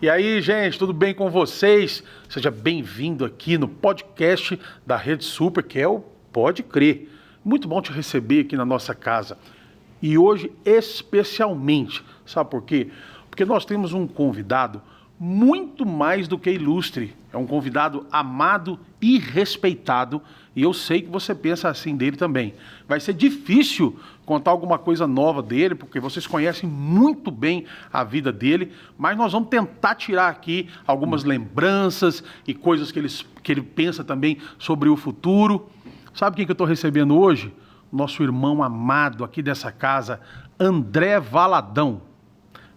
E aí, gente, tudo bem com vocês? Seja bem-vindo aqui no podcast da Rede Super, que é o Pode Crer. Muito bom te receber aqui na nossa casa. E hoje, especialmente, sabe por quê? Porque nós temos um convidado muito mais do que ilustre. É um convidado amado e respeitado, e eu sei que você pensa assim dele também. Vai ser difícil contar alguma coisa nova dele, porque vocês conhecem muito bem a vida dele, mas nós vamos tentar tirar aqui algumas lembranças e coisas que ele pensa também sobre o futuro. Sabe quem que eu estou recebendo hoje? Nosso irmão amado aqui dessa casa, André Valadão.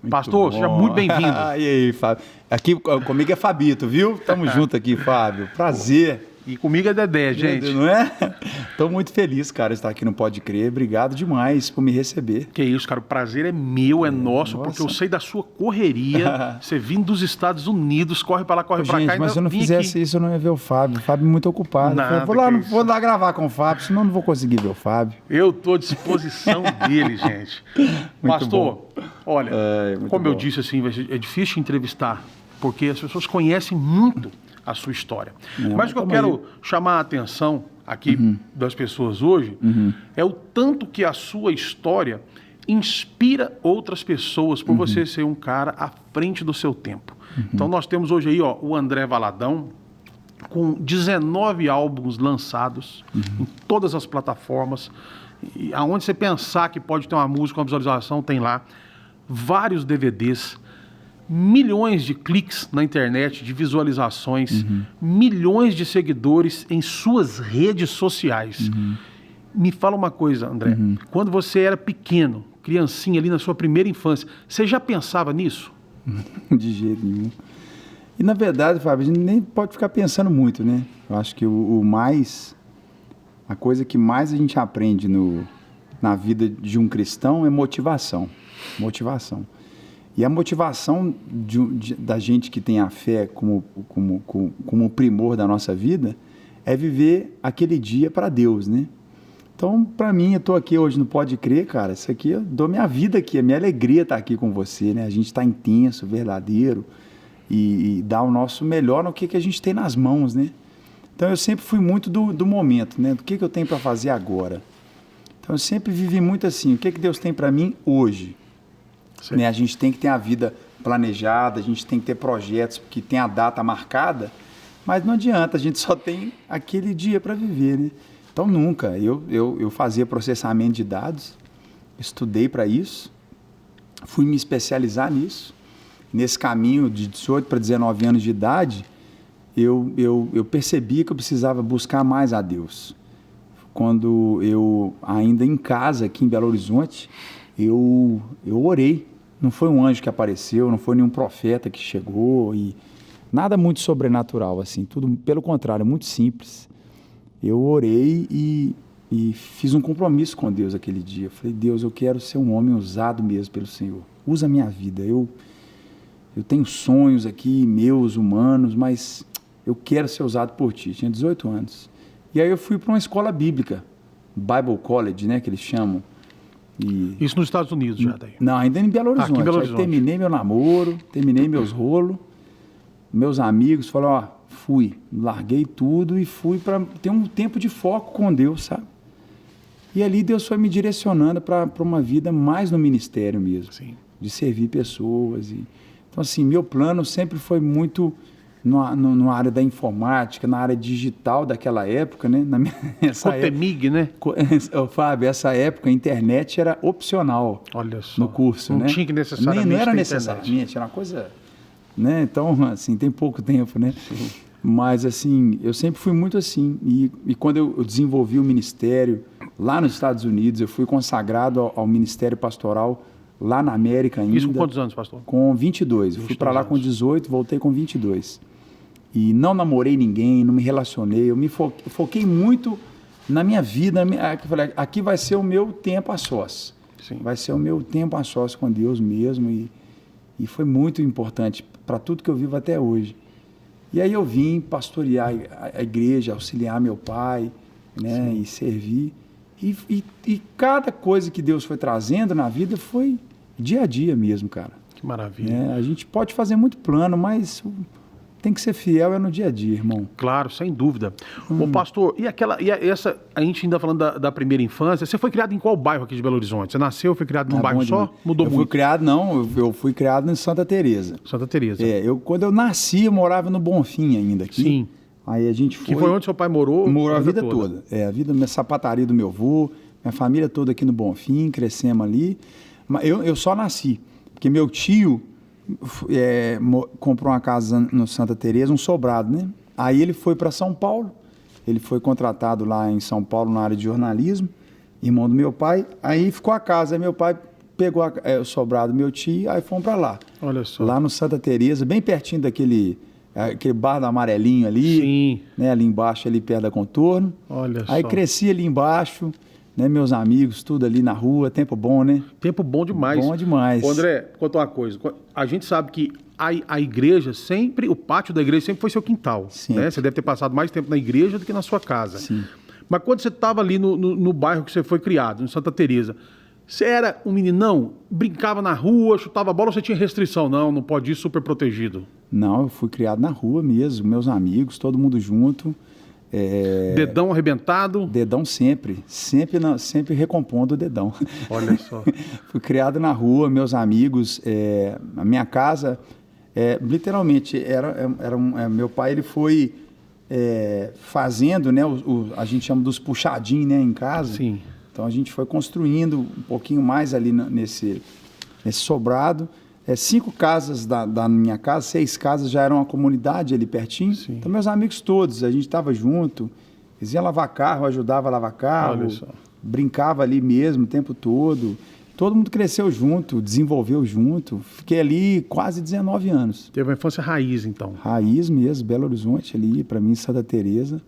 Muito Pastor, bom. seja muito bem-vindo. E aí, Fábio? Aqui comigo é Fabito, viu? Tamo junto aqui, Fábio. Prazer. E comigo é Dedé, gente. Não é? Tô muito feliz, cara, de estar aqui no Pode Crer. Obrigado demais por me receber. Que isso, cara. O prazer é meu, é nosso, porque eu sei da sua correria. Você vindo dos Estados Unidos, corre pra lá, corre pra cá. Gente, mas se eu não fizesse isso, eu não ia ver o Fábio. O Fábio é muito ocupado. Nada, Vou lá gravar com o Fábio, senão eu não vou conseguir ver o Fábio. Eu tô à disposição dele, gente. Pastor, olha, como eu disse assim, é difícil entrevistar, porque as pessoas conhecem muito a sua história. Mas o que eu quero chamar a atenção aqui das pessoas hoje é o tanto que a sua história inspira outras pessoas por você ser um cara à frente do seu tempo. Então nós temos hoje aí o André Valadão, com 19 álbuns lançados em todas as plataformas. E aonde você pensar que pode ter uma música, uma visualização, tem lá. Vários DVDs, milhões de cliques na internet, de visualizações, milhões de seguidores em suas redes sociais. Me fala uma coisa, André. Quando você era pequeno, criancinha ali na sua primeira infância, você já pensava nisso? De jeito nenhum. E na verdade, Fábio, a gente nem pode ficar pensando muito, né? Eu acho que a coisa que mais a gente aprende na vida de um cristão é motivação. Motivação. E a motivação da gente que tem a fé como o primor da nossa vida é viver aquele dia para Deus, né? Então, para mim, eu estou aqui hoje no Pode Crer, cara, isso aqui, eu dou minha vida aqui, a minha alegria estar aqui com você, né? A gente está intenso, verdadeiro e dá o nosso melhor no que a gente tem nas mãos, né? Então, eu sempre fui muito do momento, né? Do que eu tenho para fazer agora. Então, eu sempre vivi muito assim, o que Deus tem para mim hoje? Né? A gente tem que ter a vida planejada, a gente tem que ter projetos que tem a data marcada, mas não adianta, a gente só tem aquele dia para viver, né? Então nunca, eu fazia processamento de dados, estudei para isso, fui me especializar nisso. Nesse caminho de 18 para 19 anos de idade, eu percebi que eu precisava buscar mais a Deus. Quando eu, ainda em casa, aqui em Belo Horizonte, eu orei. Não foi um anjo que apareceu, não foi nenhum profeta que chegou, e nada muito sobrenatural, assim, tudo pelo contrário, muito simples. Eu orei e fiz um compromisso com Deus aquele dia. Eu falei, Deus, eu quero ser um homem usado mesmo pelo Senhor. Usa a minha vida. Eu tenho sonhos aqui, meus, humanos, mas eu quero ser usado por Ti. Tinha 18 anos. E aí eu fui para uma escola bíblica, Bible College, né, que eles chamam. Isso nos Estados Unidos já daí? Não, ainda em Belo Horizonte. Aqui em Belo Horizonte. Aí terminei meu namoro, terminei meus rolos, meus amigos falaram, fui, larguei tudo e fui para ter um tempo de foco com Deus, sabe? E ali Deus foi me direcionando para uma vida mais no ministério mesmo, Sim. De servir pessoas. Então, assim, meu plano sempre foi muito na área da informática, na área digital daquela época, né? Cotemig, né? Fábio, essa época a internet era opcional. Olha só. No curso, não né? tinha que necessariamente não era ter necessariamente, internet. era uma coisa, né? Então, assim, tem pouco tempo, né? Sim. Mas, assim, eu sempre fui muito assim. E quando eu desenvolvi o ministério lá nos Estados Unidos, eu fui consagrado ao ministério pastoral lá na América ainda. Isso com quantos anos, pastor? Com 22. Eu fui para lá com 18, voltei com 22. E não namorei ninguém, não me relacionei, eu me foquei muito na minha vida. Eu falei, aqui vai ser o meu tempo a sós. Sim. Vai ser o meu tempo a sós com Deus mesmo. E foi muito importante para tudo que eu vivo até hoje. E aí eu vim pastorear a igreja, auxiliar meu pai, né, e servir. E cada coisa que Deus foi trazendo na vida foi dia a dia mesmo, cara. Que maravilha. A gente pode fazer muito plano, mas tem que ser fiel no dia a dia, irmão. Claro, sem dúvida. Ô, pastor, essa, a gente ainda falando da primeira infância, você foi criado em qual bairro aqui de Belo Horizonte? Você nasceu, foi criado num bairro só? Mudou muito? Eu fui criado em Santa Teresa. Santa Teresa. Quando eu nasci, eu morava no Bonfim ainda aqui. Sim. Aí a gente foi... Que foi onde seu pai morou? Morou a vida toda. Minha sapataria do meu avô, minha família toda aqui no Bonfim, crescemos ali. Mas eu só nasci, porque meu tio comprou uma casa no Santa Teresa, um sobrado, né? Aí ele foi para São Paulo, ele foi contratado lá em São Paulo na área de jornalismo, irmão do meu pai, aí ficou a casa, aí meu pai pegou o sobrado do meu tio, aí fomos para lá. Olha só. Lá no Santa Teresa, bem pertinho aquele bar do amarelinho ali, sim, né? Ali embaixo, ali perto da Contorno. Olha aí só. Cresci ali embaixo, né? Meus amigos, tudo ali na rua, tempo bom, né? Tempo bom demais. Bom demais. Ô, André, conta uma coisa, a gente sabe que a igreja sempre, o pátio da igreja sempre foi seu quintal, né? Você deve ter passado mais tempo na igreja do que na sua casa. Sim. Mas quando você estava ali no bairro que você foi criado, em Santa Teresa, você era um meninão, brincava na rua, chutava bola ou você tinha restrição? Não pode ir super protegido. Não, eu fui criado na rua mesmo, meus amigos, todo mundo junto. Dedão arrebentado? Dedão sempre recompondo o dedão. Olha só. Fui criado na rua, meus amigos, a minha casa, literalmente, meu pai ele foi fazendo, né, a gente chama dos puxadinhos, né, em casa. Sim. Então a gente foi construindo um pouquinho mais ali nesse sobrado. 5 casas da minha casa, 6 casas já eram uma comunidade ali pertinho. Sim. Então meus amigos todos, a gente estava junto. Eles iam lavar carro, eu ajudava a lavar carro. Olha só. Brincava ali mesmo o tempo todo. Todo mundo cresceu junto, desenvolveu junto. Fiquei ali quase 19 anos. Teve uma infância raiz, então. Raiz mesmo, Belo Horizonte ali, para mim, Santa Teresa.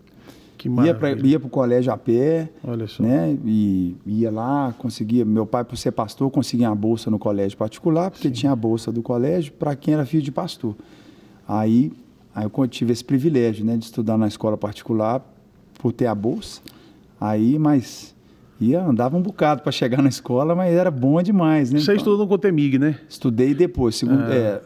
Que maravilha. Ia para o colégio a pé. Olha só. Né? E ia lá, conseguia. Meu pai, por ser pastor, conseguia uma bolsa no colégio particular, porque tinha a bolsa do colégio para quem era filho de pastor. Aí eu tive esse privilégio, né, de estudar na escola particular por ter a bolsa. Mas andava um bocado para chegar na escola, mas era bom demais, né? Você estudou no Cotemig, né? Estudei depois,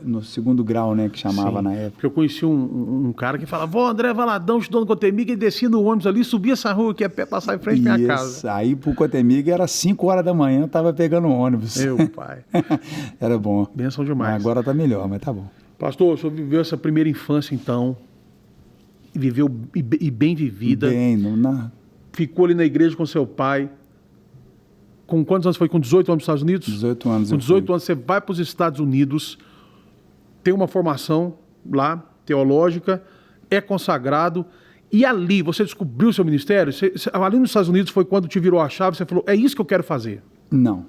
no segundo grau, né, que chamava. Sim. Na época. Porque eu conheci um cara que falava, André Valadão estudou no Cotemig, ele descia no ônibus ali, subia essa rua que ia passar em frente à minha casa. Aí pro Cotemig era 5 horas da manhã, eu tava pegando ônibus. Meu pai. Era bom. Benção demais. Agora tá melhor, mas tá bom. Pastor, o senhor viveu essa primeira infância, então, e viveu e bem vivida. Ficou ali na igreja com seu pai. Com quantos anos foi? Com 18 anos nos Estados Unidos? 18 anos. Com 18 anos você vai para os Estados Unidos, tem uma formação lá, teológica, é consagrado, e ali você descobriu o seu ministério? Ali nos Estados Unidos foi quando te virou a chave, você falou, é isso que eu quero fazer? Não.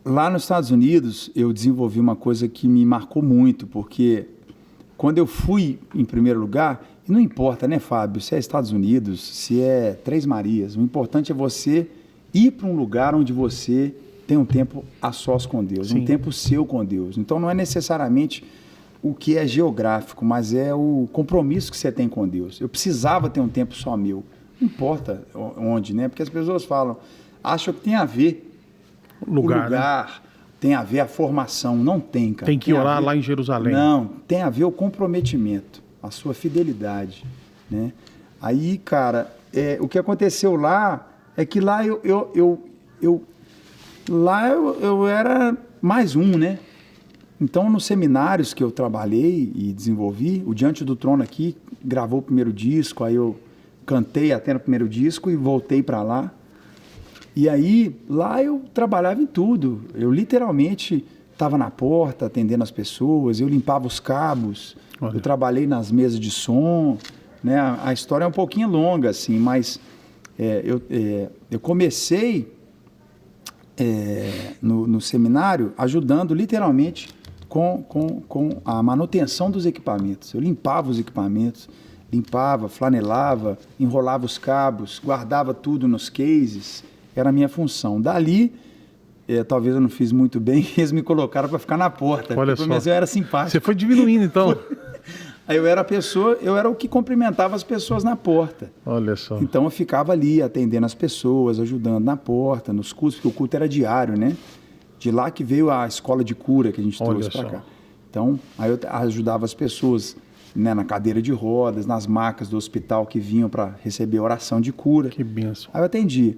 Lá nos Estados Unidos, eu desenvolvi uma coisa que me marcou muito, porque quando eu fui em primeiro lugar... E não importa, né, Fábio, se é Estados Unidos, se é Três Marias, o importante é você ir para um lugar onde você tem um tempo a sós com Deus, Sim. Um tempo seu com Deus. Então não é necessariamente o que é geográfico, mas é o compromisso que você tem com Deus. Eu precisava ter um tempo só meu. Não importa onde, né? Porque as pessoas falam, acham que tem a ver o lugar, né? Tem a ver a formação. Não tem, cara. Tem que orar lá em Jerusalém. Não, tem a ver o comprometimento, a sua fidelidade, né? Aí, cara, o que aconteceu lá é que lá eu era mais um, né? Então, nos seminários que eu trabalhei e desenvolvi, o Diante do Trono aqui gravou o primeiro disco, aí eu cantei até no primeiro disco e voltei para lá. E aí, lá eu trabalhava em tudo. Eu literalmente estava na porta atendendo as pessoas, eu limpava os cabos. Olha. Eu trabalhei nas mesas de som, né? A história é um pouquinho longa, assim, mas eu comecei no seminário ajudando literalmente com a manutenção dos equipamentos. Eu limpava os equipamentos, flanelava, enrolava os cabos, guardava tudo nos cases, era a minha função. Dali... talvez eu não fiz muito bem, eles me colocaram para ficar na porta. Olha só. Mas eu era simpático. Você foi diminuindo, então. Aí eu era o que cumprimentava as pessoas na porta. Olha só. Então eu ficava ali atendendo as pessoas, ajudando na porta, nos cultos, porque o culto era diário, né? De lá que veio a escola de cura que a gente trouxe para cá. Então, aí eu ajudava as pessoas, né, na cadeira de rodas, nas macas do hospital que vinham para receber oração de cura. Que bênção. Aí eu atendia.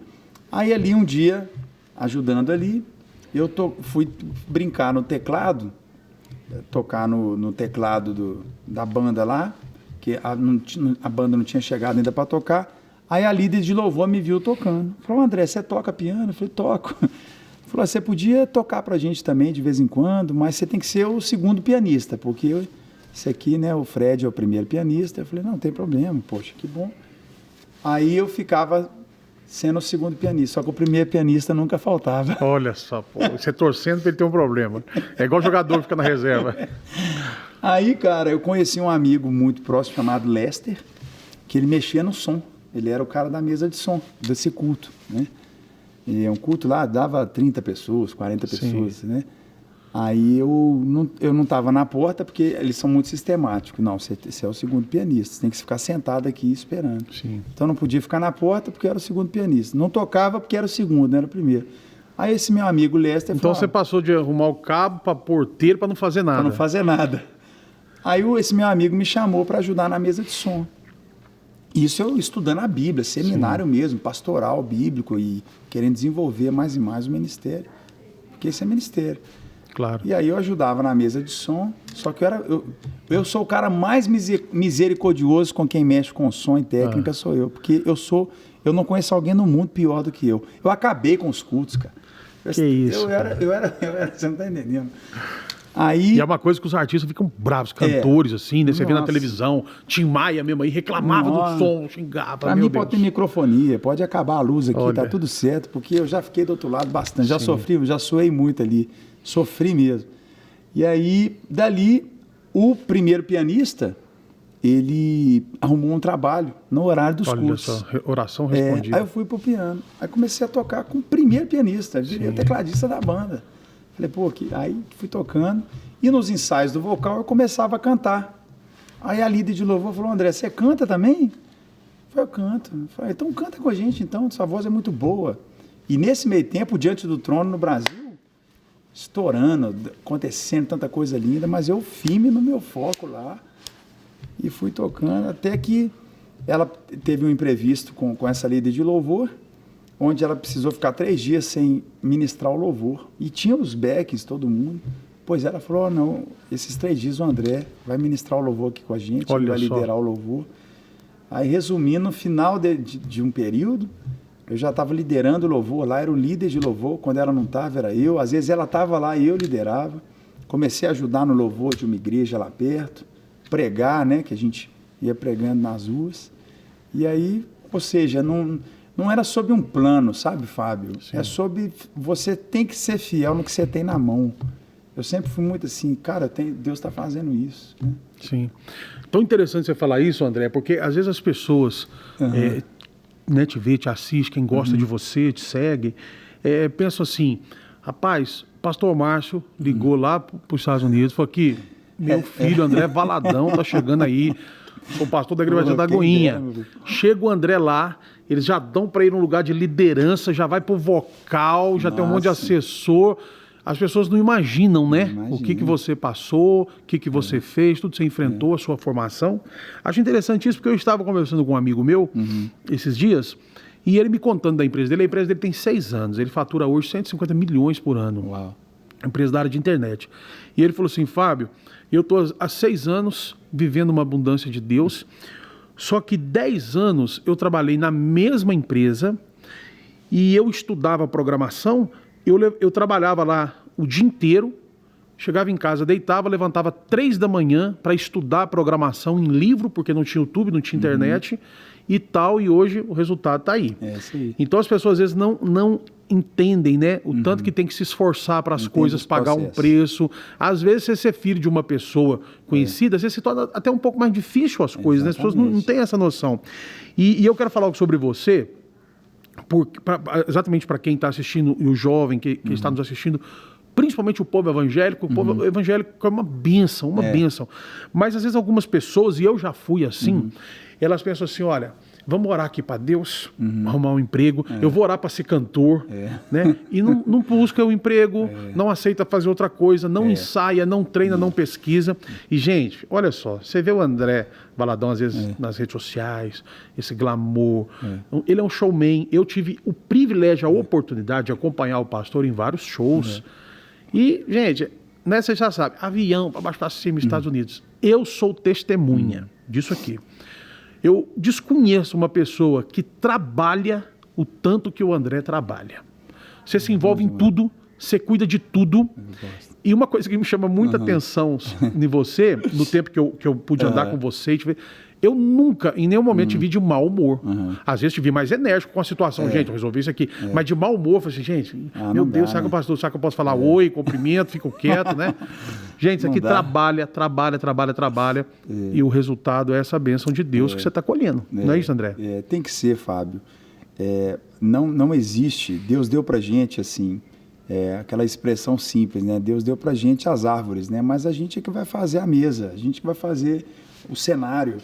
Aí ali um dia, ajudando ali, eu fui brincar no teclado, tocar no teclado da banda lá, que a banda não tinha chegado ainda para tocar. Aí a líder de louvor me viu tocando. Falou, André, você toca piano? Eu falei, toco. Falou, você podia tocar pra gente também de vez em quando, mas você tem que ser o segundo pianista, porque esse aqui, né, o Fred é o primeiro pianista. Eu falei, não tem problema, poxa, que bom. Aí eu ficava sendo o segundo pianista, só que o primeiro pianista nunca faltava. Olha só, pô, você torcendo pra ele ter um problema. É igual jogador que fica na reserva. Aí, cara, eu conheci um amigo muito próximo chamado Lester, que ele mexia no som. Ele era o cara da mesa de som desse culto, né? E um culto lá dava 30 pessoas, 40 pessoas, né? Aí eu não estava na porta, porque eles são muito sistemáticos. Não, você é o segundo pianista, você tem que ficar sentado aqui esperando. Sim. Então não podia ficar na porta porque era o segundo pianista. Não tocava porque era o segundo, não era o primeiro. Aí esse meu amigo Lester então falou... Então você passou de arrumar o cabo para porteiro para não fazer nada. Para não fazer nada. Aí esse meu amigo me chamou para ajudar na mesa de som. Isso eu estudando a Bíblia, seminário mesmo, pastoral, bíblico, e querendo desenvolver mais e mais o ministério. Porque esse é ministério. Claro. E aí eu ajudava na mesa de som, só que eu sou o cara mais misericordioso com quem mexe com som e técnica, sou eu. Porque eu não conheço alguém no mundo pior do que eu. Eu acabei com os cultos, cara. Que isso? Eu era, você não tá entendendo. Aí, e é uma coisa que os artistas ficam bravos, cantores, assim, né? Você vê na televisão, Tim Maia mesmo aí, reclamava do som, xingava. Pra mim pode ter microfonia, pode acabar a luz aqui, tá tudo certo, porque eu já fiquei do outro lado bastante, já sofri, já suei muito ali, sofri mesmo. E aí, dali, o primeiro pianista, ele arrumou um trabalho no horário dos cursos. Olha só, oração respondida. Aí eu fui pro piano, aí comecei a tocar com o primeiro pianista, virei o tecladista da banda. Falei, pô, aí fui tocando. E nos ensaios do vocal eu começava a cantar. Aí a líder de louvor falou, André, você canta também? Eu falei, eu canto. Eu falei, então canta com a gente, então, sua voz é muito boa. E nesse meio tempo, Diante do Trono no Brasil, estourando, acontecendo tanta coisa linda, mas eu firme no meu foco lá. E fui tocando, até que ela teve um imprevisto com essa líder de louvor, onde ela precisou ficar 3 dias sem ministrar o louvor. E tinha os backs, todo mundo. Pois ela falou, não, esses 3 dias o André vai ministrar o louvor aqui com a gente, ele vai liderar o louvor. Aí, resumindo, no final de um período, eu já estava liderando o louvor lá, era o líder de louvor, quando ela não estava, era eu. Às vezes ela estava lá e eu liderava. Comecei a ajudar no louvor de uma igreja lá perto, pregar, né, que a gente ia pregando nas ruas. E aí, ou seja, não era sobre um plano, sabe, Fábio? Sim. É sobre você tem que ser fiel no que você tem na mão. Eu sempre fui muito assim, cara, Deus está fazendo isso. Né? Sim. Tão interessante você falar isso, André, porque às vezes as pessoas né, te vê, te assiste, quem gosta de você, te segue, pensam assim, rapaz, pastor Márcio ligou lá para os Estados Unidos, falou aqui, meu filho André Valadão tá chegando aí, sou pastor da igreja da Goinha. Chega o André lá, eles já dão para ir num lugar de liderança, já vai pro vocal, já tem um monte de assessor. As pessoas não imaginam, né? O que você passou, o que você fez, tudo que você enfrentou, a sua formação. Acho interessante isso, porque eu estava conversando com um amigo meu esses dias, e ele me contando da empresa dele. A empresa dele tem 6 anos, ele fatura hoje 150 milhões por ano. Uau. Empresa da área de internet. E ele falou assim, Fábio, eu estou há 6 anos vivendo uma abundância de Deus, só que 10 anos eu trabalhei na mesma empresa e eu estudava programação, eu trabalhava lá o dia inteiro, chegava em casa, deitava, levantava 3 da manhã para estudar programação em livro, porque não tinha YouTube, não tinha internet e tal, e hoje o resultado está aí. Então as pessoas às vezes não entendem, né, o tanto que tem que se esforçar para as coisas, pagar um preço. Às vezes você ser filho de uma pessoa conhecida, às vezes se torna até um pouco mais difícil as coisas, né? As pessoas não têm essa noção. E eu quero falar algo sobre você, exatamente para quem está assistindo, e o jovem que está nos assistindo, principalmente o povo evangélico. O povo evangélico é uma bênção, bênção. Mas às vezes algumas pessoas, e eu já fui assim, elas pensam assim, olha, vamos orar aqui para Deus, arrumar um emprego, eu vou orar para ser cantor, né? E não busca o emprego, não aceita fazer outra coisa, não ensaia, não treina, não pesquisa. E, gente, olha só, você vê o André Valadão, às vezes, nas redes sociais, esse glamour. Ele é um showman. Eu tive o privilégio, a oportunidade de acompanhar o pastor em vários shows. E, gente, né, você já sabe, avião para baixo para cima, Estados Unidos. Eu sou testemunha disso aqui. Eu desconheço uma pessoa que trabalha o tanto que o André trabalha. Você se envolve em tudo, você cuida de tudo. E uma coisa que me chama muita atenção em você, no tempo que eu pude andar com você e te ver, eu nunca, em nenhum momento, te vi de mau humor. Às vezes te vi mais enérgico com a situação. Gente, eu resolvi isso aqui. Mas de mau humor, eu falei assim, gente, meu Deus, será que eu posso falar oi, cumprimento, fico quieto, né? Gente, isso aqui trabalha. E o resultado é essa bênção de Deus que você está colhendo. Não é isso, André? Tem que ser, Fábio. Não existe. Deus deu pra gente, assim, aquela expressão simples, né? Deus deu pra gente as árvores, né? Mas a gente é que vai fazer a mesa, a gente que vai fazer o cenário.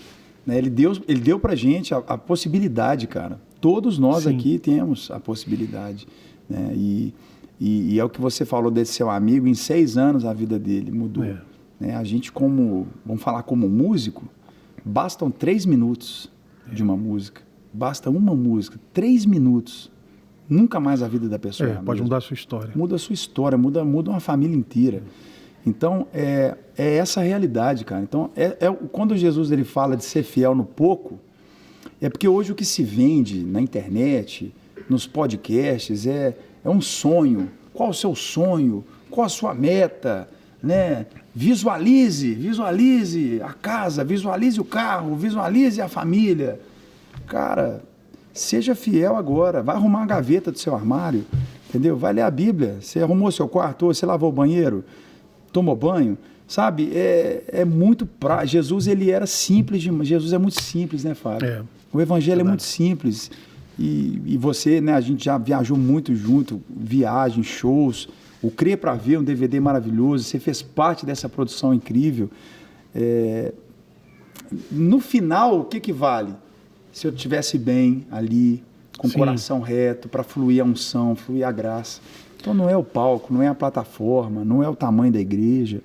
Né? Ele deu pra gente a possibilidade, cara. Todos nós aqui temos a possibilidade. Né? E é o que você falou desse seu amigo, em 6 anos a vida dele mudou. Né? A gente, vamos falar como músico, bastam 3 minutos de uma música. Basta uma música, 3 minutos. Nunca mais a vida da pessoa pode mudar a sua história. Muda a sua história, muda uma família inteira. Então, é essa a realidade, cara. Então, quando Jesus ele fala de ser fiel no pouco, é porque hoje o que se vende na internet, nos podcasts, é um sonho. Qual o seu sonho? Qual a sua meta? Né? Visualize a casa, visualize o carro, visualize a família. Cara, seja fiel agora. Vai arrumar a gaveta do seu armário, entendeu? Vai ler a Bíblia. Você arrumou seu quarto, você lavou o banheiro, tomou banho, sabe? É muito Jesus, ele era simples demais. Jesus é muito simples, né, Fábio? O evangelho é muito simples. E você, né, a gente já viajou muito junto, viagens, shows, o Crer para Ver, um DVD maravilhoso, você fez parte dessa produção incrível. No final, o que vale? Se eu estivesse bem ali, com o coração reto, para fluir a unção, fluir a graça. Então não é o palco, não é a plataforma, não é o tamanho da igreja,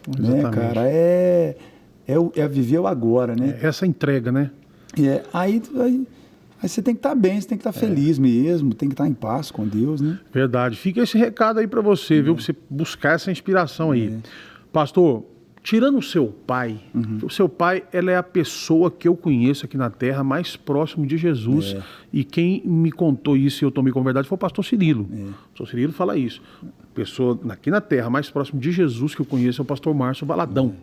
né, cara? É viver o agora, né? Essa entrega, né? Aí você tem que estar bem, você tem que estar feliz mesmo, tem que estar em paz com Deus, né? Verdade. Fica esse recado aí para você, viu? Pra você buscar essa inspiração aí. Pastor, tirando o seu pai, o seu pai, ela é a pessoa que eu conheço aqui na Terra mais próximo de Jesus. E quem me contou isso e eu tomei como verdade foi o pastor Cirilo. O pastor Cirilo fala isso. A pessoa aqui na Terra mais próximo de Jesus que eu conheço é o pastor Márcio Valadão,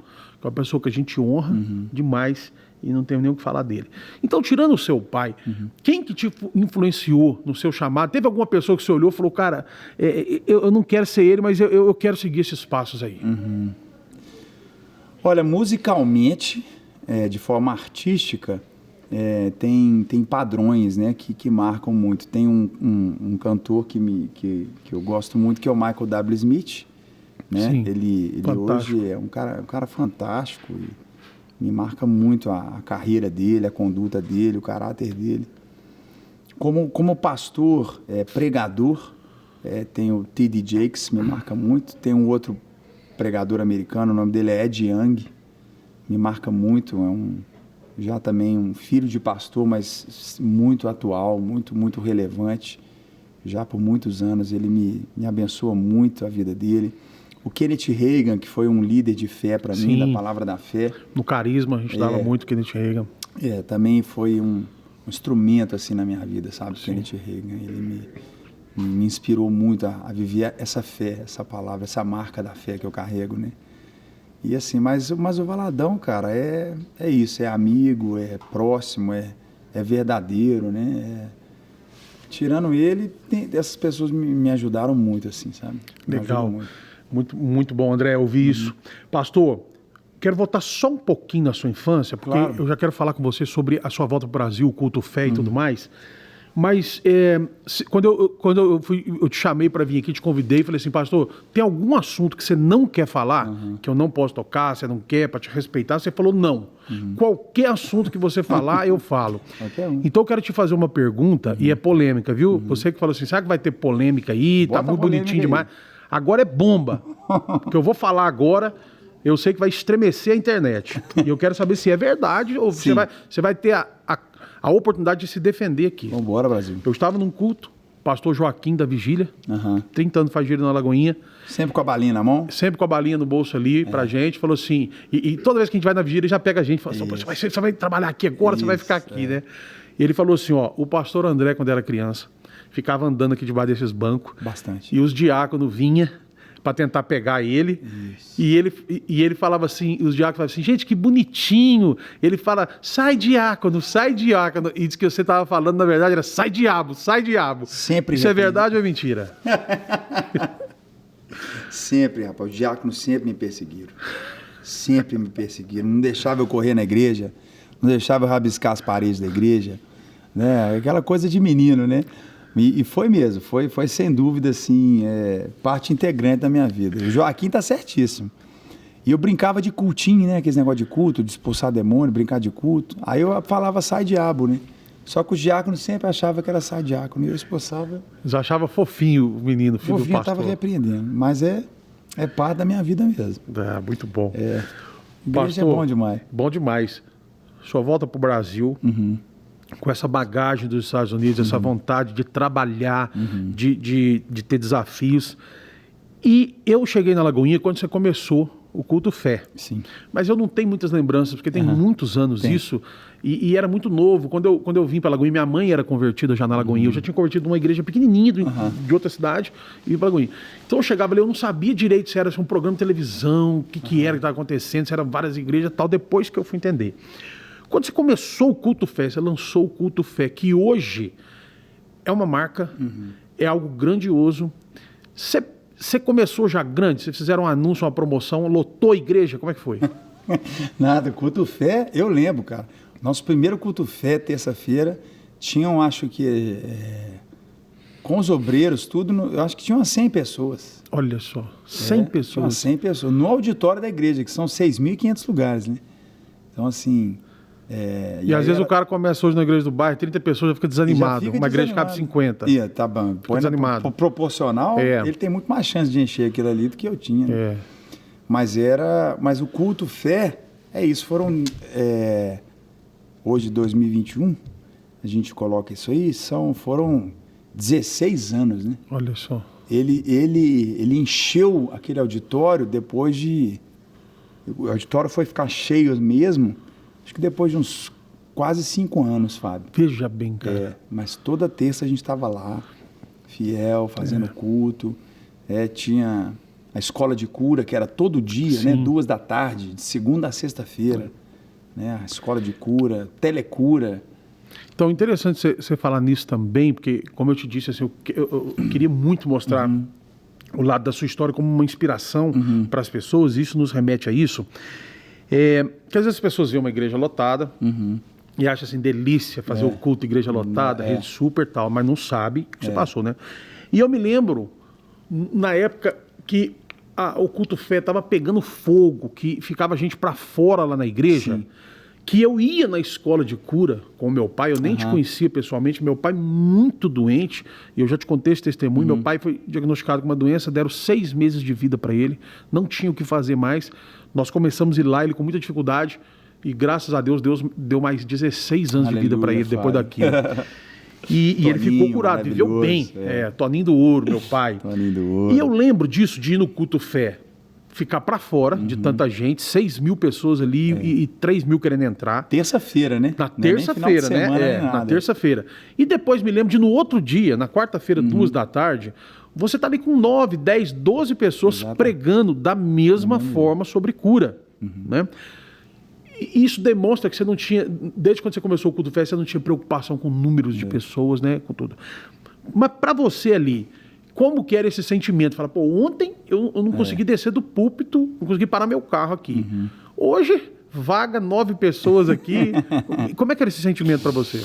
que é uma pessoa que a gente honra demais e não tenho nem o que falar dele. Então, tirando o seu pai, quem que te influenciou no seu chamado? Teve alguma pessoa que você olhou e falou, cara, eu não quero ser ele, mas eu quero seguir esses passos aí? Olha, musicalmente, de forma artística, tem padrões, né, que marcam muito. Tem um cantor que eu gosto muito, que é o Michael W. Smith. Né? Sim, ele hoje é um cara fantástico e me marca muito a carreira dele, a conduta dele, o caráter dele. Como pastor, pregador, tem o T.D. Jakes, me marca muito. Tem um outro pregador americano, o nome dele é Ed Young, me marca muito. Já também um filho de pastor, mas muito atual, muito relevante. Já por muitos anos, ele me abençoa muito a vida dele. O Kenneth Hagin, que foi um líder de fé para mim, da palavra da fé. No Carisma, a gente dava muito Kenneth Hagin. Também foi um instrumento assim na minha vida, sabe? Kenneth Hagin, ele me inspirou muito a viver essa fé, essa palavra, essa marca da fé que eu carrego, né? E assim, mas o Valadão, cara, é isso, é amigo, é próximo, é verdadeiro, né? Tirando ele, essas pessoas me ajudaram muito, assim, sabe? Legal. Muito bom, André, ouvir isso. Pastor, quero voltar só um pouquinho na sua infância, porque eu já quero falar com você sobre a sua volta para o Brasil, o culto fé e tudo mais. Mas quando eu te chamei para vir aqui, te convidei, falei assim, pastor, tem algum assunto que você não quer falar, que eu não posso tocar, você não quer, para te respeitar? Você falou não. Qualquer assunto que você falar, eu falo. Então eu quero te fazer uma pergunta, e é polêmica, viu? Você que falou assim, será que vai ter polêmica aí? Tá muito bonitinho demais. Agora é bomba. O que eu vou falar agora, eu sei que vai estremecer a internet. E eu quero saber se é verdade ou você vai ter a oportunidade de se defender aqui. Vamos embora, Brasil. Eu estava num culto, pastor Joaquim da Vigília, 30 anos faz giro na Lagoinha. Sempre com a balinha na mão? Sempre com a balinha no bolso ali pra gente. Falou assim, e toda vez que a gente vai na Vigília, ele já pega a gente. Fala assim, você vai trabalhar aqui agora, você vai ficar aqui, né? E ele falou assim, ó, o pastor André, quando era criança, ficava andando aqui debaixo desses bancos. Bastante. E os diáconos vinham para tentar pegar ele. E ele falava assim, os diáconos falavam assim, gente, que bonitinho. Ele fala, sai diácono, sai diácono. E diz que você estava falando, na verdade, era sai diabo, sai diabo. Sempre. Isso é verdade ou é mentira? Sempre, rapaz. Os diáconos sempre me perseguiram. Sempre me perseguiram. Não deixava eu correr na igreja, não deixava eu rabiscar as paredes da igreja. Né? Aquela coisa de menino, né? E foi mesmo, foi sem dúvida, assim, parte integrante da minha vida. O Joaquim tá certíssimo. E eu brincava de cultinho, né? Aqueles negócio de culto, de expulsar demônio, brincar de culto. Aí eu falava sai diabo, né? Só que os diáconos sempre achavam que era sai diácono. E eu expulsava. Eles achavam fofinho o menino, filho do pastor. Fofinho, eu tava repreendendo. Mas é parte da minha vida mesmo. Muito bom. Igreja pastor, é bom demais. Bom demais. Sua volta pro Brasil... com essa bagagem dos Estados Unidos, essa vontade de trabalhar, de ter desafios. E eu cheguei na Lagoinha quando você começou o culto fé. Sim. Mas eu não tenho muitas lembranças, porque tem muitos anos isso, e era muito novo. Quando eu vim para Lagoinha, minha mãe era convertida já na Lagoinha. Eu já tinha convertido numa igreja pequenininha de outra cidade e vim para Lagoinha. Então eu chegava ali, eu não sabia direito se era um programa de televisão, o que era que estava acontecendo, se eram várias igrejas e tal, depois que eu fui entender. Quando você começou o Culto Fé, você lançou o Culto Fé, que hoje é uma marca, é algo grandioso. Você começou já grande? Vocês fizeram um anúncio, uma promoção, lotou a igreja? Como é que foi? Nada, Culto Fé, eu lembro, cara. Nosso primeiro Culto Fé, terça-feira, tinham, acho que, com os obreiros, tudo, eu acho que tinham umas 100 pessoas. Olha só, 100 pessoas. Tinha umas 100 pessoas, no auditório da igreja, que são 6.500 lugares, né? Então, assim... e às vezes o cara começa hoje na igreja do bairro, 30 pessoas, já fica desanimado. Uma igreja cabe 50. Tá bom. Fica desanimado. Proporcional, ele tem muito mais chance de encher aquilo ali do que eu tinha. Né? Mas o Culto Fé, é isso. Foram, hoje, 2021, a gente coloca isso aí, foram 16 anos, né? Olha só. Ele encheu aquele auditório depois de... O auditório foi ficar cheio mesmo... Acho que depois de uns quase 5 anos, Fábio. Veja bem, cara. Mas toda terça a gente estava lá, fiel, fazendo culto. Tinha a escola de cura, que era todo dia, né? 14h, de segunda a sexta-feira. Né? A escola de cura, telecura. Então, interessante você falar nisso também, porque, como eu te disse, assim, eu queria muito mostrar o lado da sua história como uma inspiração para as pessoas, e isso nos remete a isso. Que às vezes as pessoas veem uma igreja lotada e acham assim, delícia fazer o culto igreja lotada, rede super tal, mas não sabe o que você passou, né? E eu me lembro, na época que o culto fé estava pegando fogo, que ficava gente para fora lá na igreja, que eu ia na escola de cura com o meu pai, eu nem te conhecia pessoalmente, meu pai muito doente, e eu já te contei esse testemunho, meu pai foi diagnosticado com uma doença, deram 6 meses de vida para ele, não tinha o que fazer mais. Nós começamos a ir lá, ele com muita dificuldade, e graças a Deus, Deus deu mais 16 anos de vida para ele depois daquilo. E ele ficou curado, viveu bem. Toninho do Ouro, meu pai. Toninho do Ouro. E eu lembro disso, de ir no culto fé, ficar para fora de tanta gente, 6.000 pessoas ali e 3.000 querendo entrar. Terça-feira, né? Na terça-feira, né? Na terça-feira. E depois me lembro de no outro dia, na quarta-feira, 14h, você tá ali com 9, 10, 12 pessoas pregando da mesma forma sobre cura, né? E isso demonstra que você não tinha, desde quando você começou o culto fé, você não tinha preocupação com números de pessoas, né? Com tudo. Mas para você ali, como que era esse sentimento? Fala, pô, ontem eu não consegui descer do púlpito, não consegui parar meu carro aqui. Hoje, vaga 9 pessoas aqui. Como é que era esse sentimento para você?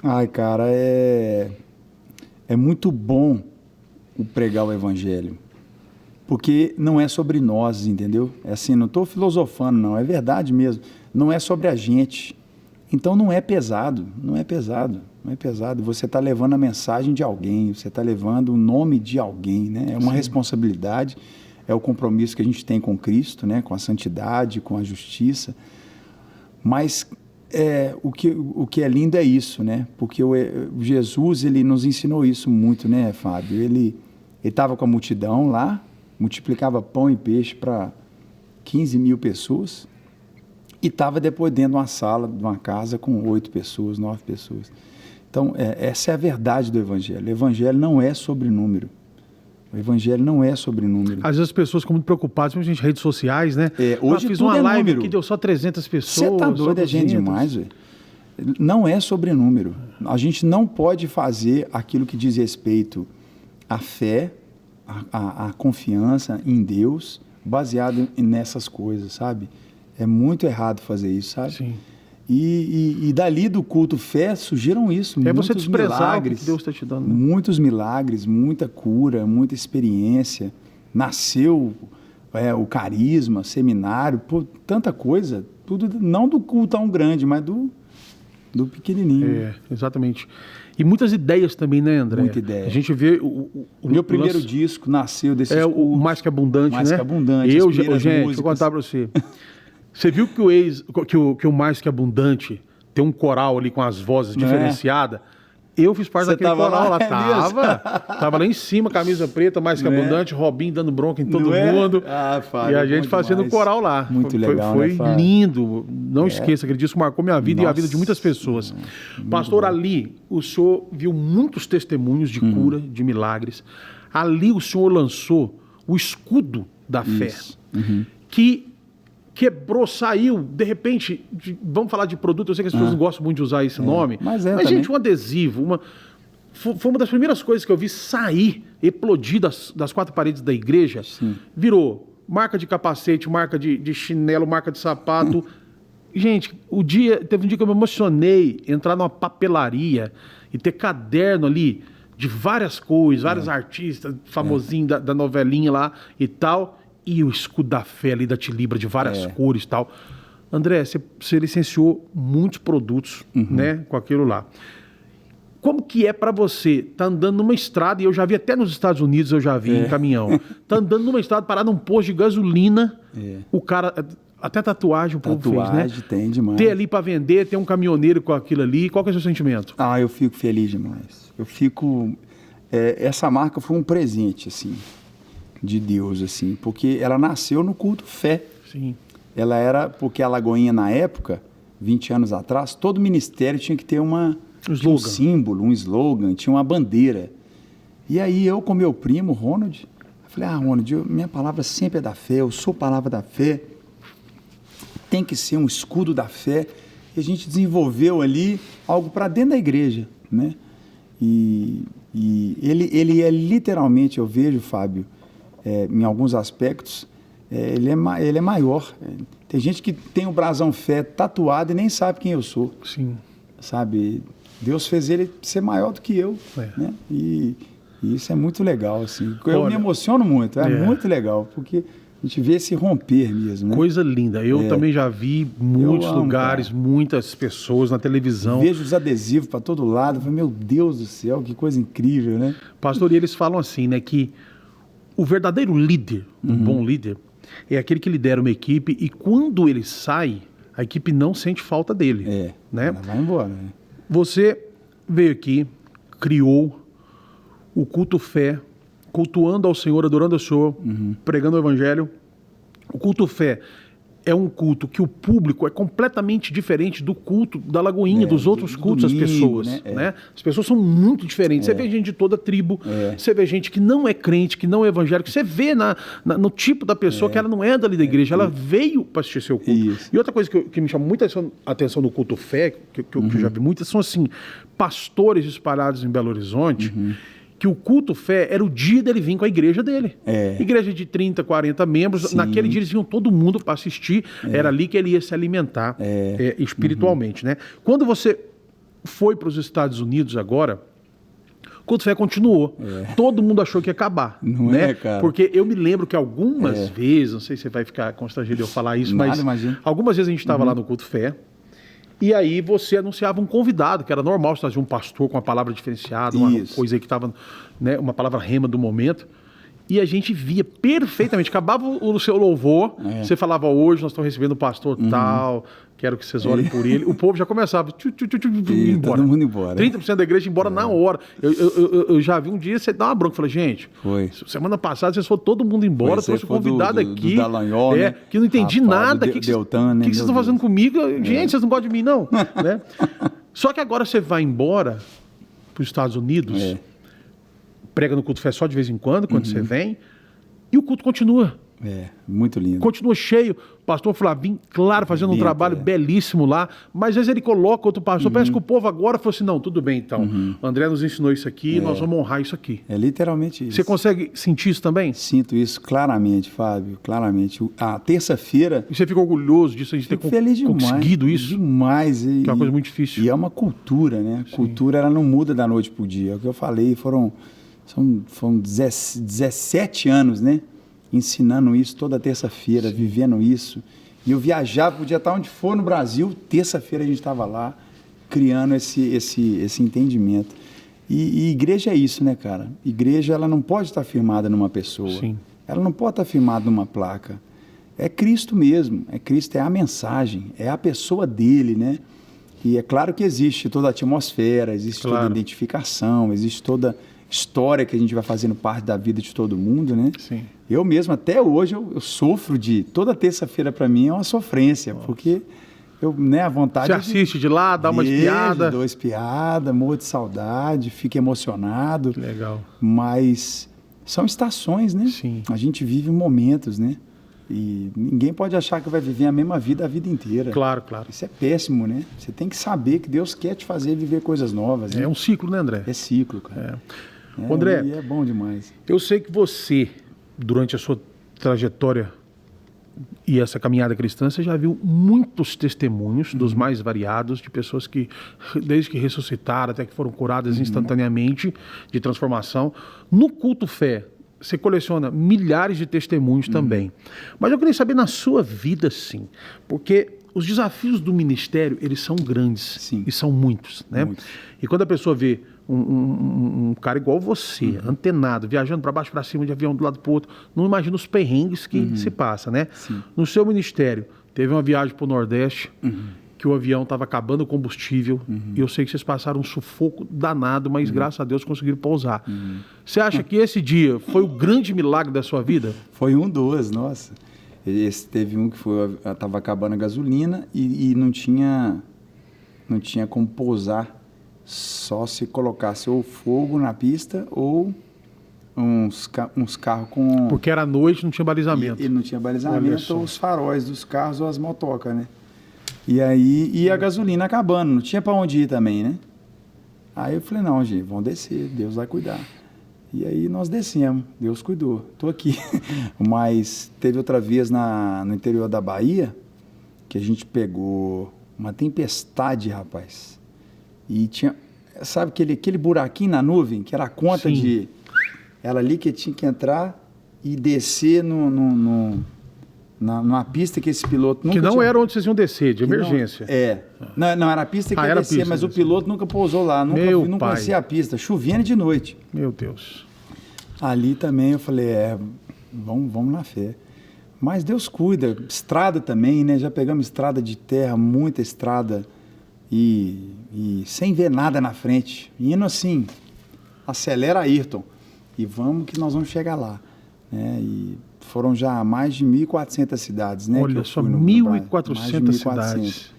Ai, cara, é muito bom o pregar o evangelho. Porque não é sobre nós, entendeu? É assim, não estou filosofando, não. É verdade mesmo. Não é sobre a gente. Então não é pesado. Não é pesado. Não é pesado. Você está levando a mensagem de alguém. Você está levando o nome de alguém, né? É uma responsabilidade. É o compromisso que a gente tem com Cristo, né? Com a santidade, com a justiça. Mas o que é lindo é isso, né? Porque o Jesus, ele nos ensinou isso muito, né, Fábio? Ele estava com a multidão lá, multiplicava pão e peixe para 15 mil pessoas e estava depois dentro de uma sala, de uma casa com 8 pessoas, 9 pessoas. Então, essa é a verdade do Evangelho. O Evangelho não é sobre número. O Evangelho não é sobre número. Às vezes as pessoas ficam muito preocupadas, principalmente nas redes sociais, né? Hoje fiz tudo uma live número. que deu só 300 pessoas. Você tá doido, é gente demais, velho. Não é sobre número. A gente não pode fazer aquilo que diz respeito à fé, à confiança em Deus, baseado nessas coisas, sabe? É muito errado fazer isso, sabe? Sim. E dali do culto fé surgiram isso, muitos você desprezar milagres, o que Deus está te dando. muitos milagres, muita cura, muita experiência. Nasceu o carisma, seminário, tanta coisa. Tudo não do culto tão grande, mas do pequenininho. Exatamente. E muitas ideias também, né, André? Muita ideia. A gente vê o meu primeiro disco nasceu desses cultos. O Mais Que Abundante, Mais né? Que Abundante. Gente, vou contar para você. Você viu que o Mais Que Abundante tem um coral ali com as vozes diferenciadas? Eu fiz parte daquele coral lá. Tava lá em cima, camisa preta, Mais Que Abundante, Robinho dando bronca em todo mundo. Fábio, e a gente fazendo o coral lá. Muito legal, Foi né, lindo. Não esqueça, aquele disco marcou minha vida e a vida de muitas pessoas. Pastor, ali o senhor viu muitos testemunhos de cura, de milagres. Ali o senhor lançou o escudo da fé, que quebrou, saiu, de repente, vamos falar de produto, eu sei que as pessoas não gostam muito de usar esse nome, mas gente, um adesivo, foi uma das primeiras coisas que eu vi sair, eplodir das 4 paredes da igreja. Sim. Virou marca de capacete, marca de chinelo, marca de sapato. Gente, teve um dia que eu me emocionei, entrar numa papelaria e ter caderno ali de várias coisas, vários artistas, famosinhos da novelinha lá e tal. E o escudo da fé ali da Tilibra, de várias cores e tal. André, você licenciou muitos produtos, né, com aquilo lá. Como que é para você tá andando numa estrada, e eu já vi até nos Estados Unidos, eu já vi em caminhão, tá andando numa estrada, parado num posto de gasolina, o cara, até tatuagem o povo fez, né? Tem demais. Ter ali para vender, ter um caminhoneiro com aquilo ali, qual que é o seu sentimento? Eu fico feliz demais. Essa marca foi um presente, assim, de Deus, assim, porque ela nasceu no culto fé. Sim. Ela era, porque a Lagoinha na época, 20 anos atrás, todo ministério tinha que ter um símbolo, um slogan, tinha uma bandeira. E aí eu com meu primo, Ronald, falei, Ronald, minha palavra sempre é da fé, eu sou palavra da fé, tem que ser um escudo da fé. E a gente desenvolveu ali algo para dentro da igreja, né? E ele é literalmente, eu vejo, Fábio, em alguns aspectos, ele é maior. Tem gente que tem o brasão fé tatuado e nem sabe quem eu sou. Sim. Sabe? Deus fez ele ser maior do que eu. Né? E isso é muito legal, assim. Eu me emociono muito, muito legal, porque a gente vê esse romper mesmo, né? Coisa linda. Eu também já vi muitos lugares, muitas pessoas na televisão. Vejo os adesivos para todo lado. Falei, meu Deus do céu, que coisa incrível, né? Pastor, e eles falam assim, né, que o verdadeiro líder, um bom líder, é aquele que lidera uma equipe e quando ele sai, a equipe não sente falta dele. Né? Ela vai embora, né? Você veio aqui, criou o culto fé, cultuando ao Senhor, adorando ao Senhor, pregando o Evangelho. O culto fé é um culto que o público é completamente diferente do culto da Lagoinha, dos outros cultos das pessoas. Né? As pessoas são muito diferentes. Você vê gente de toda tribo, você vê gente que não é crente, que não é evangélico, você vê no tipo da pessoa que ela não é dali da igreja, ela veio para assistir seu culto. Isso. E outra coisa que me chama muita atenção no culto fé, que eu já vi muitas, são assim, pastores espalhados em Belo Horizonte, que o culto fé era o dia dele vir com a igreja dele. Igreja de 30, 40 membros. Sim. Naquele dia eles vinham todo mundo para assistir. Era ali que ele ia se alimentar espiritualmente. Né? Quando você foi para os Estados Unidos agora, o culto fé continuou. Todo mundo achou que ia acabar. Não né? é, cara? Porque eu me lembro que algumas vezes, não sei se você vai ficar constrangido de eu falar isso, mas imagina. algumas vezes a gente estava lá no culto fé, e aí você anunciava um convidado, que era normal, você trazia um pastor com uma palavra diferenciada, uma coisa aí que estava, né, uma palavra rema do momento. E a gente via perfeitamente. Acabava o seu louvor, você falava, hoje nós estamos recebendo o pastor tal, quero que vocês orem por ele. O povo já começava embora. Todo mundo embora. 30% da igreja embora na hora. Eu já vi um dia, você dá uma bronca, falei, gente, semana passada vocês foram todo mundo embora, trouxe um convidado aqui, do Dallagnol, né? que eu não entendi nada. O que vocês estão fazendo comigo? Gente, vocês não gostam de mim, não. Né? Só que agora você vai embora para os Estados Unidos, prega no culto fé só de vez em quando você vem, e o culto continua. Muito lindo. Continua cheio. O pastor Flavinho, claro, fazendo um trabalho belíssimo lá, mas às vezes ele coloca outro pastor, parece que o povo agora falou assim, não, tudo bem então, o André nos ensinou isso aqui, nós vamos honrar isso aqui. É literalmente isso. Você consegue sentir isso também? Sinto isso claramente, Fábio, claramente. A terça-feira... E você fica orgulhoso disso, a gente ter conseguido isso? Demais. Que é uma coisa muito difícil. E é uma cultura, né? A cultura, ela não muda da noite pro dia. É o que eu falei, foram 17 anos, né? Ensinando isso toda terça-feira, vivendo isso. E eu viajava, podia estar onde for no Brasil, terça-feira a gente estava lá, criando esse entendimento. E igreja é isso, né, cara? Igreja, ela não pode estar firmada numa pessoa. Sim. Ela não pode estar firmada numa placa. É Cristo mesmo. É Cristo, é a mensagem, é a pessoa dele, né? E é claro que existe toda a atmosfera, existe toda a identificação, existe toda história que a gente vai fazendo parte da vida de todo mundo, né? Sim. Eu mesmo, até hoje, eu sofro toda terça-feira para mim é uma sofrência, porque a vontade... Você assiste de lá, dá uma espiada. Dou espiada, morro de saudade, fico emocionado. Legal. Mas são estações, né? Sim. A gente vive momentos, né? E ninguém pode achar que vai viver a mesma vida a vida inteira. Claro, claro. Isso é péssimo, né? Você tem que saber que Deus quer te fazer viver coisas novas. Né? É um ciclo, né, André? É ciclo, cara. André, e é bom demais. Eu sei que você, durante a sua trajetória e essa caminhada cristã, você já viu muitos testemunhos, dos mais variados, de pessoas que, desde que ressuscitaram até que foram curadas instantaneamente, de transformação. No culto fé, você coleciona milhares de testemunhos também. Mas eu queria saber na sua vida, sim, porque os desafios do ministério, eles são grandes e são muitos, né? E quando a pessoa vê um cara igual você, antenado, viajando para baixo, para cima, de avião do lado para o outro, não imagina os perrengues que se passa, né? Sim. No seu ministério, teve uma viagem para o Nordeste, que o avião estava acabando o combustível, e eu sei que vocês passaram um sufoco danado, mas graças a Deus conseguiram pousar. Você acha que esse dia foi o grande milagre da sua vida? Foi nossa. Teve um que estava acabando a gasolina e não tinha como pousar, só se colocasse ou fogo na pista ou uns carros com... Porque era noite, não tinha balizamento. E não tinha balizamento, ou os faróis dos carros ou as motocas, né? E aí a gasolina acabando, não tinha para onde ir também, né? Aí eu falei, não, gente, vamos descer, Deus vai cuidar. E aí nós descemos, Deus cuidou, estou aqui. Mas teve outra vez no interior da Bahia, que a gente pegou uma tempestade, rapaz. E tinha, sabe aquele buraquinho na nuvem, que era a conta de... Ela ali que tinha que entrar e descer numa pista que esse piloto nunca Que não tinha... era onde vocês iam descer, de emergência. Não era a pista que ia descer, pista, mas o piloto nunca pousou lá, não conhecia a pista, chovendo de noite. Meu Deus. Ali também eu falei, vamos na fé. Mas Deus cuida, estrada também, né? Já pegamos estrada de terra, muita estrada, e sem ver nada na frente. Indo assim, acelera Ayrton, e vamos que nós vamos chegar lá. Né? E foram já mais de 1.400 cidades, né? Olha só, 1.400 cidades.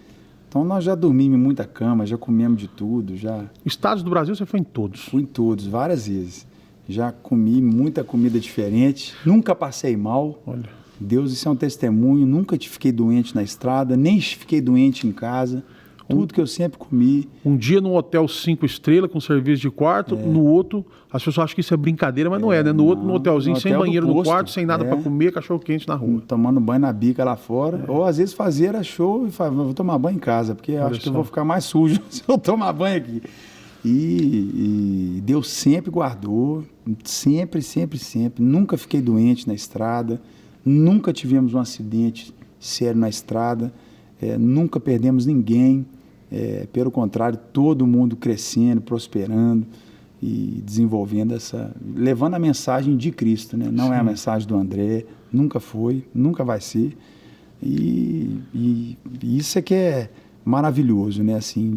Então nós já dormimos em muita cama, já comemos de tudo, já... Estados do Brasil você foi em todos? Fui em todos, várias vezes. Já comi muita comida diferente, nunca passei mal. Olha. Deus, isso é um testemunho, nunca fiquei doente na estrada, nem fiquei doente em casa. Tudo que eu sempre comi. Um dia num hotel 5 estrelas com serviço de quarto, no outro, as pessoas acham que isso é brincadeira, mas não é, né? No outro, no hotelzinho, sem banheiro no quarto, sem nada para comer, cachorro quente na rua. Tomando banho na bica lá fora. Ou às vezes era show e falava, vou tomar banho em casa, porque eu acho que eu vou ficar mais sujo se eu tomar banho aqui. E Deus sempre guardou, sempre. Nunca fiquei doente na estrada, nunca tivemos um acidente sério na estrada, nunca perdemos ninguém. Pelo contrário, todo mundo crescendo, prosperando e desenvolvendo levando a mensagem de Cristo, né? Não é a mensagem do André, nunca foi, nunca vai ser. E isso é que é maravilhoso, né? Assim,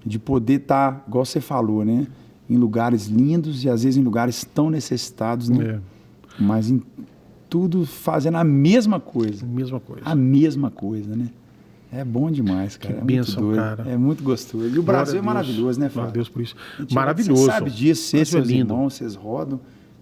de poder estar, igual você falou, né? Em lugares lindos e às vezes em lugares tão necessitados, né? Mas em tudo fazendo a mesma coisa. A mesma coisa, né? É bom demais, cara. Que bênção, cara. É muito gostoso. E o Brasil é maravilhoso, né, Fábio? Glória a Deus por isso. Maravilhoso. Você sabe disso, seus irmãos, vocês rodam.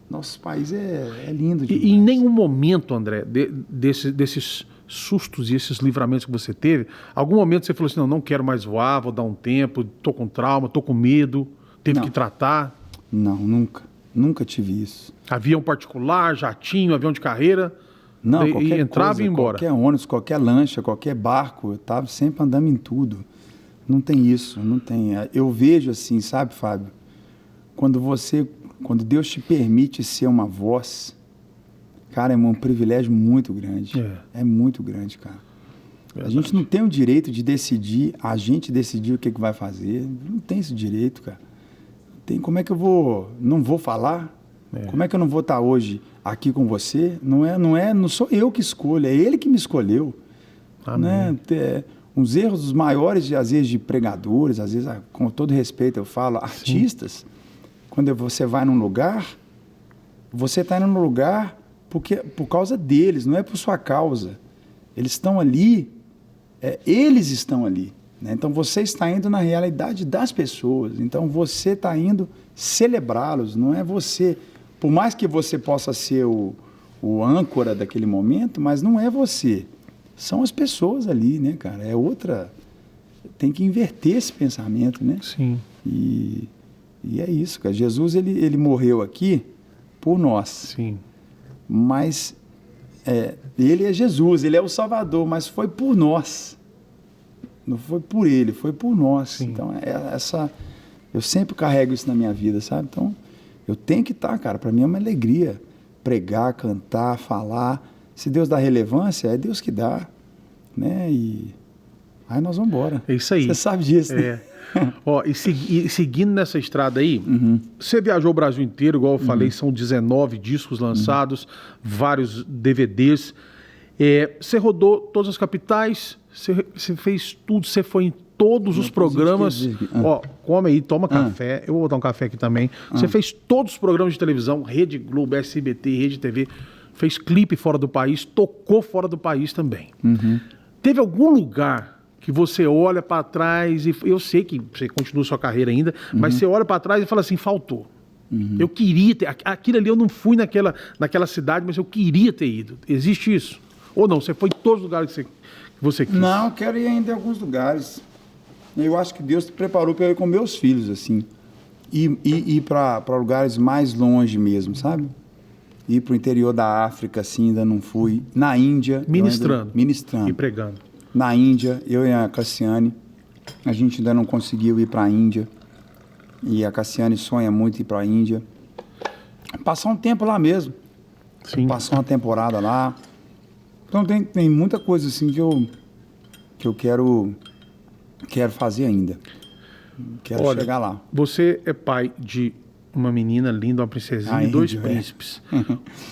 Nosso país é lindo demais. E em nenhum momento, André, desses sustos e esses livramentos que você teve, algum momento você falou assim, não quero mais voar, vou dar um tempo, tô com trauma, tô com medo, teve que tratar? Não, nunca. Nunca tive isso. Avião particular, jatinho, avião de carreira? Não, qualquer entrava coisa, e ia embora. Qualquer ônibus, qualquer lancha, qualquer barco, eu estava sempre andando em tudo. Não tem isso, não tem. Eu vejo assim, sabe, Fábio? Quando Deus te permite ser uma voz, cara, é um privilégio muito grande. É muito grande, cara. Verdade. A gente não tem o direito de decidir, a gente decidir o que vai fazer. Não tem esse direito, cara. Como é que não vou falar? Como é que eu não vou estar hoje aqui com você? Não sou eu que escolho, é ele que me escolheu. Né? Uns erros maiores, às vezes, de pregadores, às vezes, com todo respeito, eu falo, artistas, quando você vai num lugar, você está indo num lugar por causa deles, não é por sua causa. Eles estão ali, eles estão ali. Né? Então, você está indo na realidade das pessoas. Então, você está indo celebrá-los, não é você. Por mais que você possa ser o âncora daquele momento, mas não é você. São as pessoas ali, né, cara? É outra... Tem que inverter esse pensamento, né? Sim. E é isso, cara. Jesus, ele morreu aqui por nós. Sim. Mas ele é Jesus, ele é o Salvador, mas foi por nós. Não foi por ele, foi por nós. Sim. Então, eu sempre carrego isso na minha vida, sabe? Então, eu tenho que estar, cara. Para mim é uma alegria pregar, cantar, falar. Se Deus dá relevância, é Deus que dá. Né? E aí nós vamos embora. É isso aí. Você sabe disso, né? E seguindo nessa estrada aí, você viajou o Brasil inteiro, igual eu falei, são 19 discos lançados, vários DVDs. Você rodou todas as capitais, você fez tudo, você foi em todos os programas. Come aí, toma café. Eu vou botar um café aqui também. Você fez todos os programas de televisão, Rede Globo, SBT, Rede TV. Fez clipe fora do país, tocou fora do país também. Teve algum lugar que você olha para trás e eu sei que você continua sua carreira ainda, mas você olha para trás e fala assim, faltou. Eu queria ter, aquilo ali eu não fui naquela cidade, mas eu queria ter ido. Existe isso? Ou não? Você foi em todos os lugares que você quis? Não, eu quero ir ainda em alguns lugares. Eu acho que Deus te preparou para eu ir com meus filhos, assim. Ir para lugares mais longe mesmo, sabe? Ir para o interior da África, assim, ainda não fui. Na Índia. Ministrando. Ministrando. E pregando. Na Índia, eu e a Cassiane, a gente ainda não conseguiu ir para a Índia. E a Cassiane sonha muito ir para a Índia. Passar um tempo lá mesmo. Sim. Passar uma temporada lá. Então tem muita coisa assim que eu quero fazer ainda. Quero chegar lá. Você é pai de uma menina linda, uma princesinha e dois príncipes.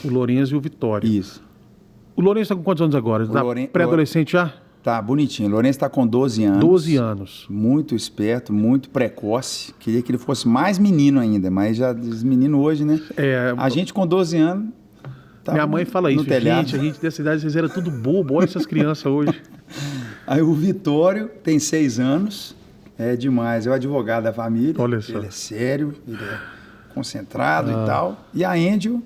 O Lourenço e o Vitório. Isso. O Lourenço está com quantos anos agora? Está pré-adolescente já? Tá, bonitinho. O Lourenço está com 12 anos. 12 anos. Muito esperto, muito precoce. Queria que ele fosse mais menino ainda, mas já os meninos hoje, né? A gente com 12 anos... Minha mãe fala isso, gente, a gente dessa idade, vocês eram tudo bobo, olha essas crianças hoje. Aí o Vitório tem 6 anos, é demais, é o advogado da família. Olha só. Ele é sério, ele é concentrado e tal. E a Angel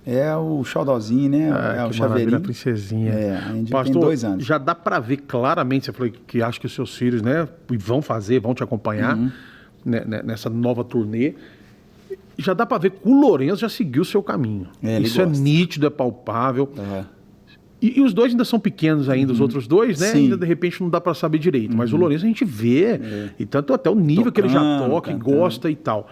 É o xodózinho, né? É o chaveirinho. A princesinha. A gente Pastor, tem 2 anos. Já dá para ver claramente, você falou que acha que os seus filhos, né, vão te acompanhar nessa nova turnê. Já dá para ver que o Lourenço já seguiu o seu caminho. Isso gosta. É nítido, é palpável. E os dois ainda são pequenos ainda, os outros dois, né? Sim. Ainda de repente não dá para saber direito. Mas o Lourenço a gente vê, e tanto até o nível que ele já toca, e gosta e tal.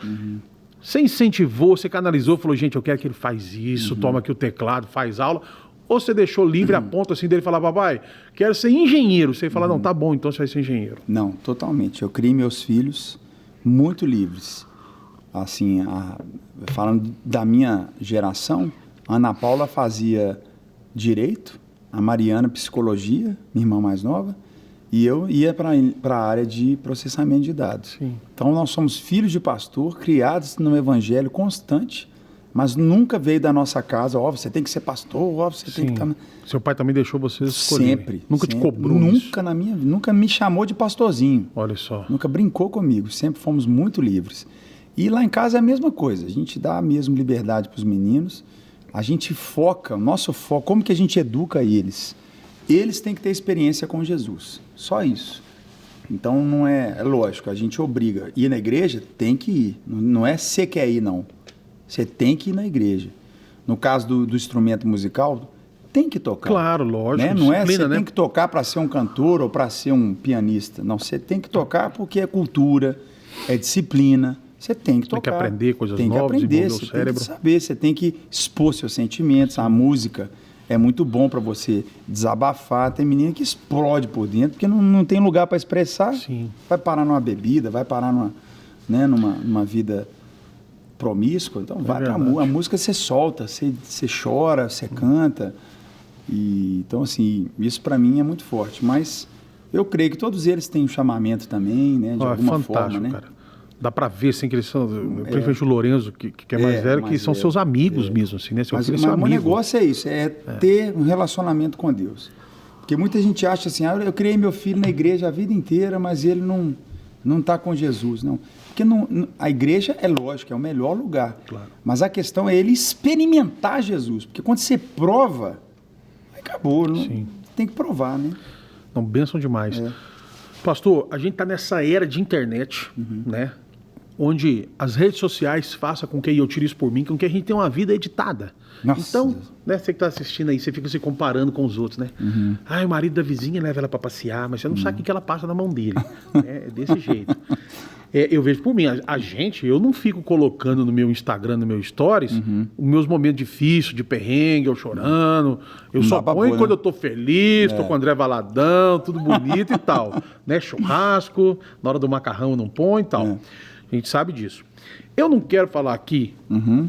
Você incentivou, você canalizou, falou, gente, eu quero que ele faz isso, toma aqui o teclado, faz aula. Ou você deixou livre a ponto assim dele falar, papai, quero ser engenheiro. Você fala, não, tá bom, então você vai ser engenheiro. Não, totalmente. Eu criei meus filhos muito livres. Assim, falando da minha geração, a Ana Paula fazia direito, a Mariana psicologia, minha irmã mais nova, e eu ia para a área de processamento de dados. Sim. Então nós somos filhos de pastor, criados no evangelho constante, mas nunca veio da nossa casa, você tem que ser pastor, você tem que estar... Seu pai também deixou vocês escolherem? Sempre. Nunca te cobrou Nunca me chamou de pastorzinho. Olha só. Nunca brincou comigo, sempre fomos muito livres. E lá em casa é a mesma coisa, a gente dá a mesma liberdade para os meninos, a gente foca, o nosso foco, como que a gente educa eles? Eles têm que ter experiência com Jesus, só isso. Então não é lógico, a gente obriga. Ir na igreja, tem que ir, não é você quer ir não, você tem que ir na igreja. No caso do instrumento musical, tem que tocar. Claro, lógico. Né? Não é você tem que tocar para ser um cantor ou para ser um pianista, não, você tem que tocar porque é cultura, é disciplina. Você tem que tocar. Tem que aprender coisas novas, desenvolver o cérebro. Tem que saber, você tem que expor seus sentimentos. A música é muito bom para você desabafar. Tem menina que explode por dentro, porque não tem lugar para expressar. Sim. Vai parar numa bebida, vai parar numa vida promíscua. Então vai para a música, você solta, você chora, você canta. Então, assim, isso para mim é muito forte. Mas eu creio que todos eles têm um chamamento também, né? De alguma forma, né? Cara. Dá pra ver, assim, que eles são, principalmente o Lourenço, que é mais velho, que são seus amigos mesmo, assim, né? Mas o negócio é isso, ter um relacionamento com Deus. Porque muita gente acha assim, eu criei meu filho na igreja a vida inteira, mas ele não está com Jesus, não. Porque a igreja, é lógico, é o melhor lugar. Claro. Mas a questão é ele experimentar Jesus. Porque quando você prova, acabou, não? Sim. Tem que provar, né? Não, bênção demais. Pastor, a gente está nessa era de internet, né? Onde as redes sociais façam com que, e eu tiro isso por mim, com que a gente tenha uma vida editada. Nossa. Então, né, você que está assistindo aí, você fica se comparando com os outros, né? O marido da vizinha leva ela para passear, mas você não sabe o que ela passa na mão dele. É desse jeito. Eu vejo por mim, eu não fico colocando no meu Instagram, no meu Stories, os meus momentos difíceis, de perrengue, eu chorando. Eu só ponho quando eu tô feliz, tô com o André Valadão, tudo bonito e tal. Né? Churrasco, na hora do macarrão eu não ponho e tal. A gente sabe disso. Eu não quero falar aqui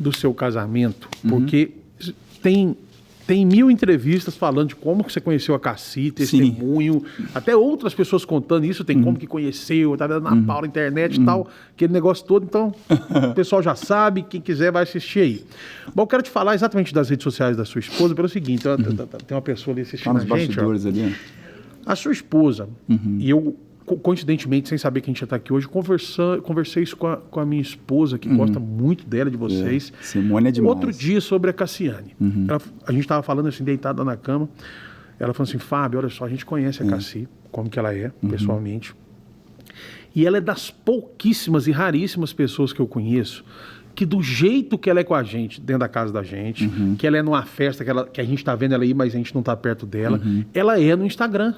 do seu casamento, porque tem 1000 entrevistas falando de como que você conheceu a Cassi, testemunho, até outras pessoas contando isso, tem como que conheceu, tá dando na pau na internet e tal, aquele negócio todo. Então, o pessoal já sabe, quem quiser vai assistir aí. Bom, eu quero te falar exatamente das redes sociais da sua esposa pelo seguinte, tem uma pessoa ali assistindo a gente. Ali. A sua esposa, e eu coincidentemente, sem saber que a gente já está aqui hoje, conversei isso com a minha esposa, que gosta muito dela, de vocês. Simone é demais. Outro dia sobre a Cassiane. A gente estava falando assim, deitada na cama. Ela falou assim, Fábio, olha só, a gente conhece a Cassi, como que ela é, pessoalmente. E ela é das pouquíssimas e raríssimas pessoas que eu conheço que do jeito que ela é com a gente, dentro da casa da gente, que ela é numa festa que a gente está vendo ela aí, mas a gente não está perto dela, ela é no Instagram.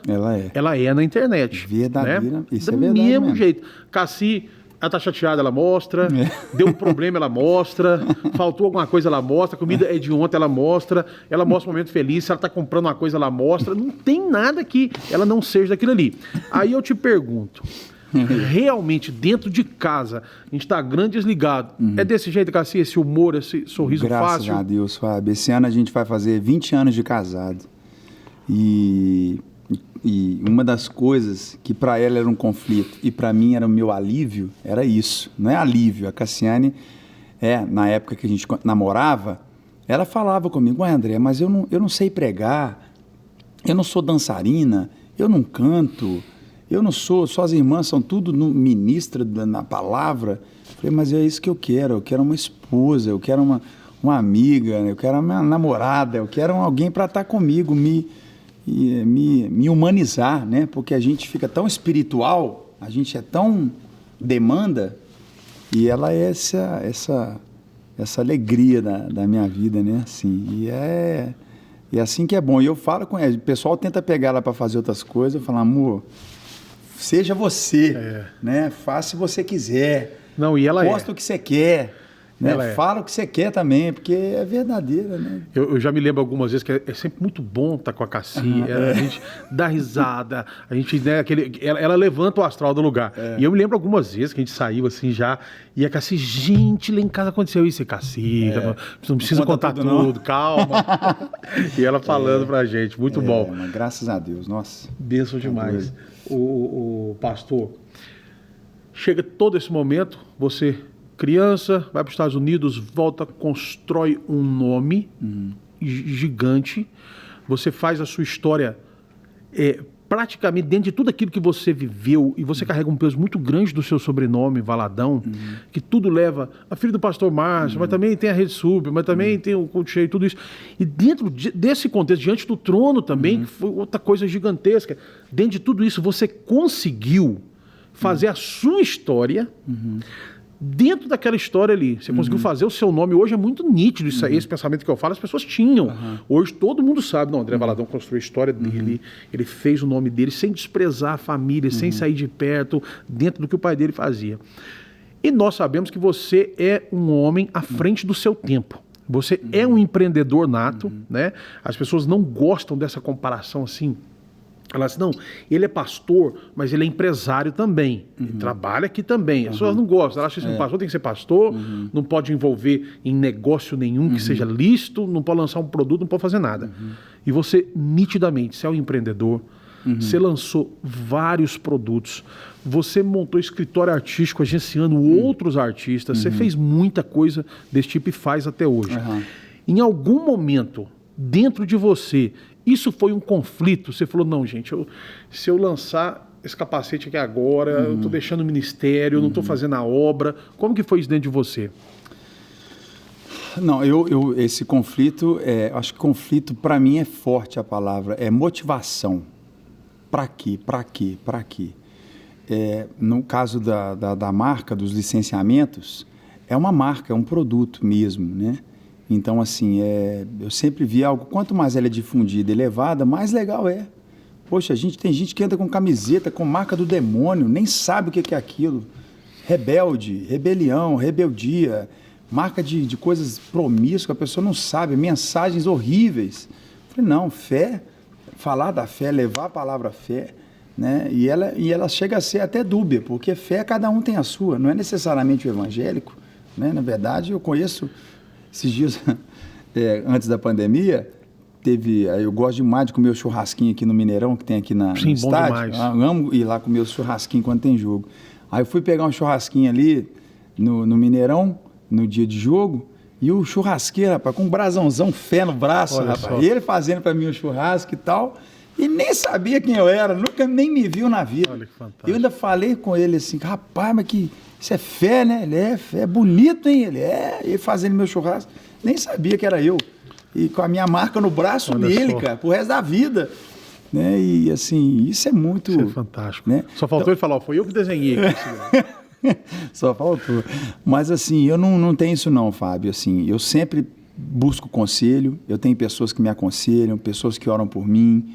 Ela é na internet. Verdadeira. Né? Isso do é verdade mesmo mesmo. jeito. Cassi, ela tá chateada, ela mostra. Deu um problema, ela mostra. Faltou alguma coisa, ela mostra. A comida é de ontem, ela mostra. Ela mostra um momento feliz. Se ela tá comprando uma coisa, ela mostra. Não tem nada que ela não seja daquilo ali. Aí eu te pergunto, realmente, dentro de casa, Instagram desligado, é desse jeito, Cassi, esse humor, esse sorriso fácil? Graças a Deus, Fábio. Esse ano a gente vai fazer 20 anos de casado. E uma das coisas que para ela era um conflito e para mim era o meu alívio, era isso. Não é alívio. A Cassiane, na época que a gente namorava, ela falava comigo, André, mas eu não sei pregar, eu não sou dançarina, eu não canto, eu não sou, suas irmãs são tudo ministra na palavra. Eu falei, mas é isso que eu quero uma esposa, eu quero uma amiga, eu quero uma namorada, eu quero alguém para estar comigo, me humanizar, né? Porque a gente fica tão espiritual, a gente é tão demanda, e ela é essa alegria da minha vida, né? Assim, e é assim que é bom. E eu falo com ela, o pessoal tenta pegar ela para fazer outras coisas, eu falo, amor, seja você, né? Faça se você quiser. Não, e ela posta o que você quer. Né? Fala o que você quer também, porque é verdadeira, né? Eu já me lembro algumas vezes que é sempre muito bom estar com a Cassi, a gente dá risada, a gente, né, ela levanta o astral do lugar. E eu me lembro algumas vezes que a gente saiu assim já, e a Cassi, gente, lá em casa aconteceu isso, Cassi, não precisa contar tudo, calma. E ela falando pra gente, muito bom. Mas graças a Deus, nossa. Bênção demais. O pastor, chega todo esse momento, você... criança, vai para os Estados Unidos, volta, constrói um nome gigante. Você faz a sua história praticamente dentro de tudo aquilo que você viveu, e você carrega um peso muito grande do seu sobrenome, Valadão, que tudo leva a filha do pastor Márcio, mas também tem a Rede Sub, mas também tem o Culto Cheio, tudo isso. E dentro desse contexto, diante do trono também, que foi outra coisa gigantesca, dentro de tudo isso, você conseguiu fazer a sua história... Dentro daquela história ali, você conseguiu fazer o seu nome. Hoje é muito nítido isso aí, esse pensamento que eu falo, as pessoas tinham. Hoje todo mundo sabe, não, André Valadão construiu a história dele, ele fez o nome dele sem desprezar a família, sem sair de perto, dentro do que o pai dele fazia. E nós sabemos que você é um homem à frente do seu tempo. Você é um empreendedor nato, né? As pessoas não gostam dessa comparação assim. Ela disse, não, ele é pastor, mas ele é empresário também. Ele trabalha aqui também. As pessoas não gostam. Elas acham que pastor tem que ser pastor, não pode envolver em negócio nenhum que seja lícito, não pode lançar um produto, não pode fazer nada. E você, nitidamente, você é um empreendedor, você lançou vários produtos, você montou escritório artístico agenciando outros artistas, você fez muita coisa desse tipo e faz até hoje. Em algum momento, dentro de você, isso foi um conflito? Você falou, não, gente, se eu lançar esse capacete aqui agora, eu estou deixando o ministério, eu não estou fazendo a obra. Como que foi isso dentro de você? Não, esse conflito, acho que conflito para mim é forte a palavra, é motivação. Para quê? Para quê? Para quê? No caso da marca, dos licenciamentos, é uma marca, é um produto mesmo, né? Então, assim, eu sempre vi algo, quanto mais ela é difundida e levada, mais legal é. Poxa, tem gente que anda com camiseta, com marca do demônio, nem sabe o que é aquilo. Rebelde, rebelião, rebeldia, marca de coisas promíscuas, a pessoa não sabe, mensagens horríveis. Eu falei, não, fé, falar da fé, levar a palavra fé, né? E ela chega a ser até dúbia, porque fé cada um tem a sua, não é necessariamente o evangélico, né? Na verdade, eu conheço... Esses dias, antes da pandemia, eu gosto demais de comer o churrasquinho aqui no Mineirão, que tem aqui no estádio. Bom demais. Eu amo ir lá comer o churrasquinho quando tem jogo. Aí eu fui pegar um churrasquinho ali no Mineirão, no dia de jogo, e o churrasqueiro, rapaz, com um brasãozão, fé no braço, olha, rapaz. E ele fazendo para mim um churrasco e tal, e nem sabia quem eu era, nunca nem me viu na vida. Olha que fantástico. Eu ainda falei com ele assim, rapaz, mas que... Isso é fé, né? Ele é fé, bonito, hein? Ele fazendo meu churrasco. Nem sabia que era eu. E com a minha marca no braço dele, cara, pro resto da vida. Né? E assim, isso é muito... Isso é fantástico. Né? Só faltou ele falar, foi eu que desenhei. Só faltou. Mas assim, eu não tenho isso não, Fábio. Assim, eu sempre busco conselho, eu tenho pessoas que me aconselham, pessoas que oram por mim,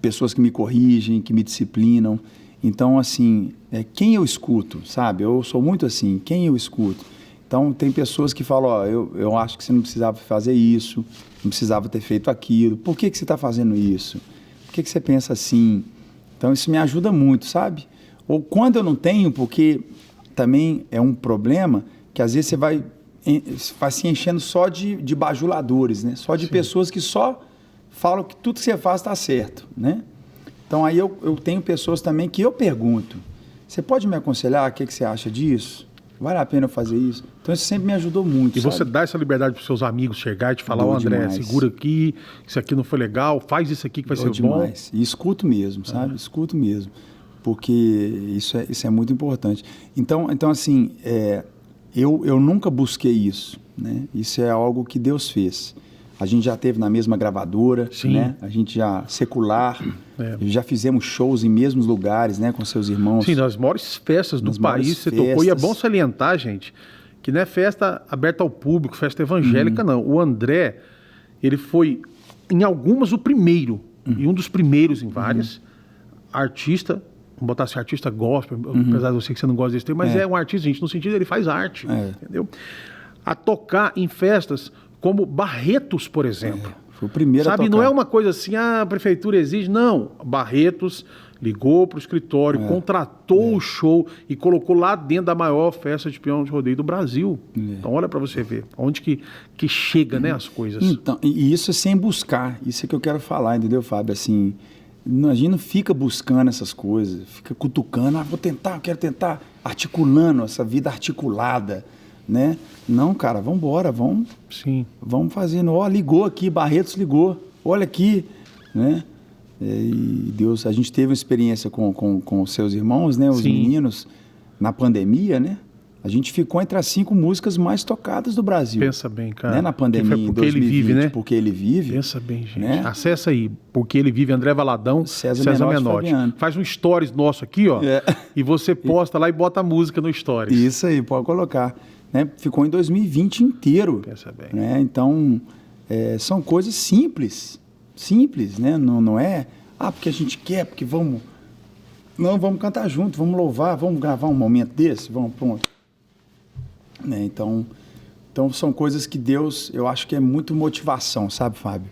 pessoas que me corrigem, que me disciplinam. Então, assim, quem eu escuto, sabe? Eu sou muito assim, quem eu escuto. Então, tem pessoas que falam, ó, eu acho que você não precisava fazer isso, não precisava ter feito aquilo. Por que você está fazendo isso? Por que você pensa assim? Então, isso me ajuda muito, sabe? Ou quando eu não tenho, porque também é um problema que às vezes você vai se enchendo só de bajuladores, né? Só de pessoas que só falam que tudo que você faz está certo, né? Então, aí eu tenho pessoas também que eu pergunto, você pode me aconselhar? O que você acha disso? Vale a pena eu fazer isso? Então, isso sempre me ajudou muito, E sabe? você dá essa liberdade para os seus amigos chegar e te falar, André, demais. segura aqui, isso aqui não foi legal, faz isso aqui que vai ser demais. Bom. E escuto mesmo, sabe? Escuto mesmo, porque isso é muito importante. Então assim, eu nunca busquei isso, né? Isso é algo que Deus fez. A gente já teve na mesma gravadora, né? A gente já secular, já fizemos shows em mesmos lugares, né? Com seus irmãos. Sim, nas maiores festas do país você tocou. E é bom salientar, gente, que não é festa aberta ao público, festa evangélica, não. O André, ele foi, em algumas, o primeiro, e um dos primeiros em várias, artista, vamos botar assim, artista gospel, apesar de eu sei que você não gosta desse termo, mas é um artista, gente, no sentido ele faz arte, entendeu? A tocar em festas como Barretos, por exemplo. Foi o primeiro a tocar. Não é uma coisa assim, a prefeitura exige, não. Barretos ligou para o escritório, contratou o show e colocou lá dentro da maior festa de peão de rodeio do Brasil. Então olha para você ver, onde que chega, né, as coisas. Então, e isso é sem buscar, isso é que eu quero falar, entendeu, Fábio? Assim, a gente não fica buscando essas coisas, fica cutucando, vou tentar, eu quero tentar, articulando essa vida articulada, né? Não, cara, vamos embora, vamos fazendo. Ó, ligou aqui, Barretos ligou, olha aqui, né? E Deus, a gente teve uma experiência com os seus irmãos, né? Os meninos, na pandemia, né? A gente ficou entre as 5 músicas mais tocadas do Brasil. Pensa bem, cara. Né? Na pandemia, em 2020, ele vive, né? Porque ele vive. Pensa bem, gente. Né? Acessa aí, Porque Ele Vive, André Valadão, César Menotti. Faz um stories nosso aqui, ó, e você posta lá e bota a música no stories. Isso aí, pode colocar. Né? Ficou em 2020 inteiro. Pensa bem. Né? Então, são coisas simples, né? Não é, porque a gente quer, porque vamos... Não, vamos cantar junto, vamos louvar, vamos gravar um momento desse, vamos, pronto. Né? Então, são coisas que Deus, eu acho que é muito motivação, sabe, Fábio?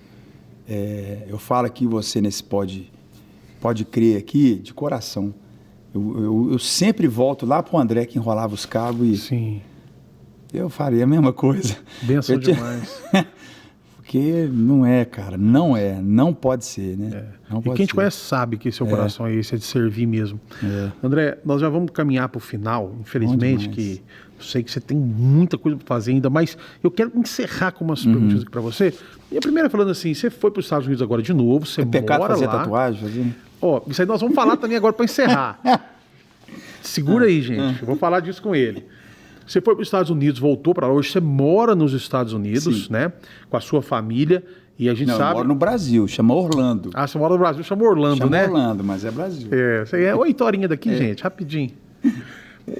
Eu falo aqui, você nesse pode crer aqui, de coração. Eu sempre volto lá pro André que enrolava os cabos e... Sim. Eu faria a mesma coisa. Benção demais. Porque não é, cara, não pode ser, né? Não pode quem te conhece sabe que seu coração é esse, é de servir mesmo. André, nós já vamos caminhar para o final, infelizmente, que eu sei que você tem muita coisa para fazer ainda, mas eu quero encerrar com umas perguntas aqui para você. E a primeira falando assim, você foi para os Estados Unidos agora de novo, você mora fazer lá. Tatuagem, fazer? Ó, isso aí nós vamos falar também agora para encerrar. Segura aí, gente, eu vou falar disso com ele. Você foi para os Estados Unidos, voltou para lá, hoje você mora nos Estados Unidos, né? Com a sua família, e a gente sabe... eu moro no Brasil, chama Orlando. Você mora no Brasil, chama Orlando, né? Chama Orlando, mas é Brasil. Você é 8 horinhas daqui, gente, rapidinho.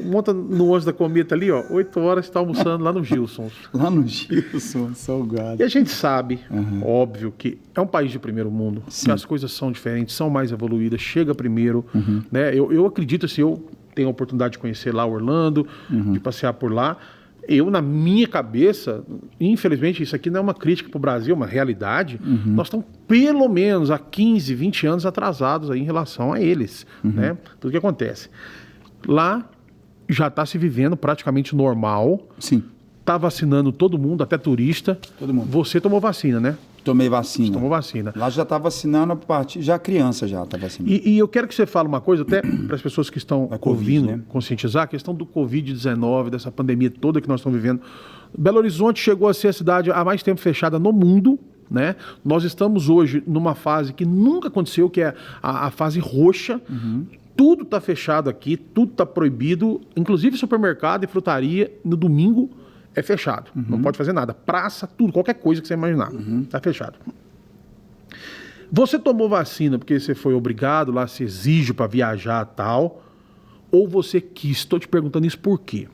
Monta no ônibus da Cometa ali, ó, 8 horas, você está almoçando lá no Gilsons. Lá no Gilsons, salgado. E a gente sabe, óbvio, que é um país de primeiro mundo, que as coisas são diferentes, são mais evoluídas, chega primeiro, né? Eu acredito, assim, eu tenho a oportunidade de conhecer lá Orlando, de passear por lá. Eu, na minha cabeça, infelizmente, isso aqui não é uma crítica para o Brasil, é uma realidade, nós estamos pelo menos há 15, 20 anos atrasados aí em relação a eles, né? Tudo que acontece. Lá já está se vivendo praticamente normal. Sim. Está vacinando todo mundo, até turista. Todo mundo. Você tomou vacina, né? Tomei vacina. Você tomou vacina. Lá já está vacinando a partir... Já criança já está vacinando. E eu quero que você fale uma coisa, até para as pessoas que estão ouvindo, né? conscientizar, a questão do Covid-19, dessa pandemia toda que nós estamos vivendo. Belo Horizonte chegou a ser a cidade há mais tempo fechada no mundo, né? Nós estamos hoje numa fase que nunca aconteceu, que é a fase roxa. Tudo está fechado aqui, tudo está proibido, inclusive supermercado e frutaria no domingo é fechado. Não pode fazer nada. Praça, tudo, qualquer coisa que você imaginar. Está fechado. Você tomou vacina porque você foi obrigado, lá se exige para viajar e tal, ou você quis? Estou te perguntando isso por quê?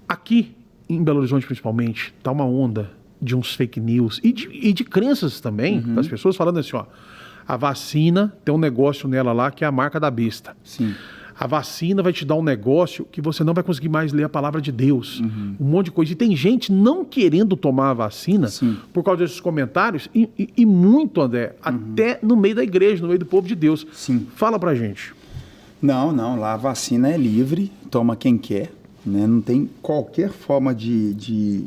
Aqui, em Belo Horizonte principalmente, está uma onda de uns fake news e de crenças também, das pessoas falando assim, ó, a vacina tem um negócio nela lá que é a marca da besta. Sim. A vacina vai te dar um negócio que você não vai conseguir mais ler a palavra de Deus. Um monte de coisa. E tem gente não querendo tomar a vacina por causa desses comentários e muito, André, até no meio da igreja, no meio do povo de Deus. Sim. Fala pra gente. Não, lá a vacina é livre, toma quem quer, né? Não tem qualquer forma de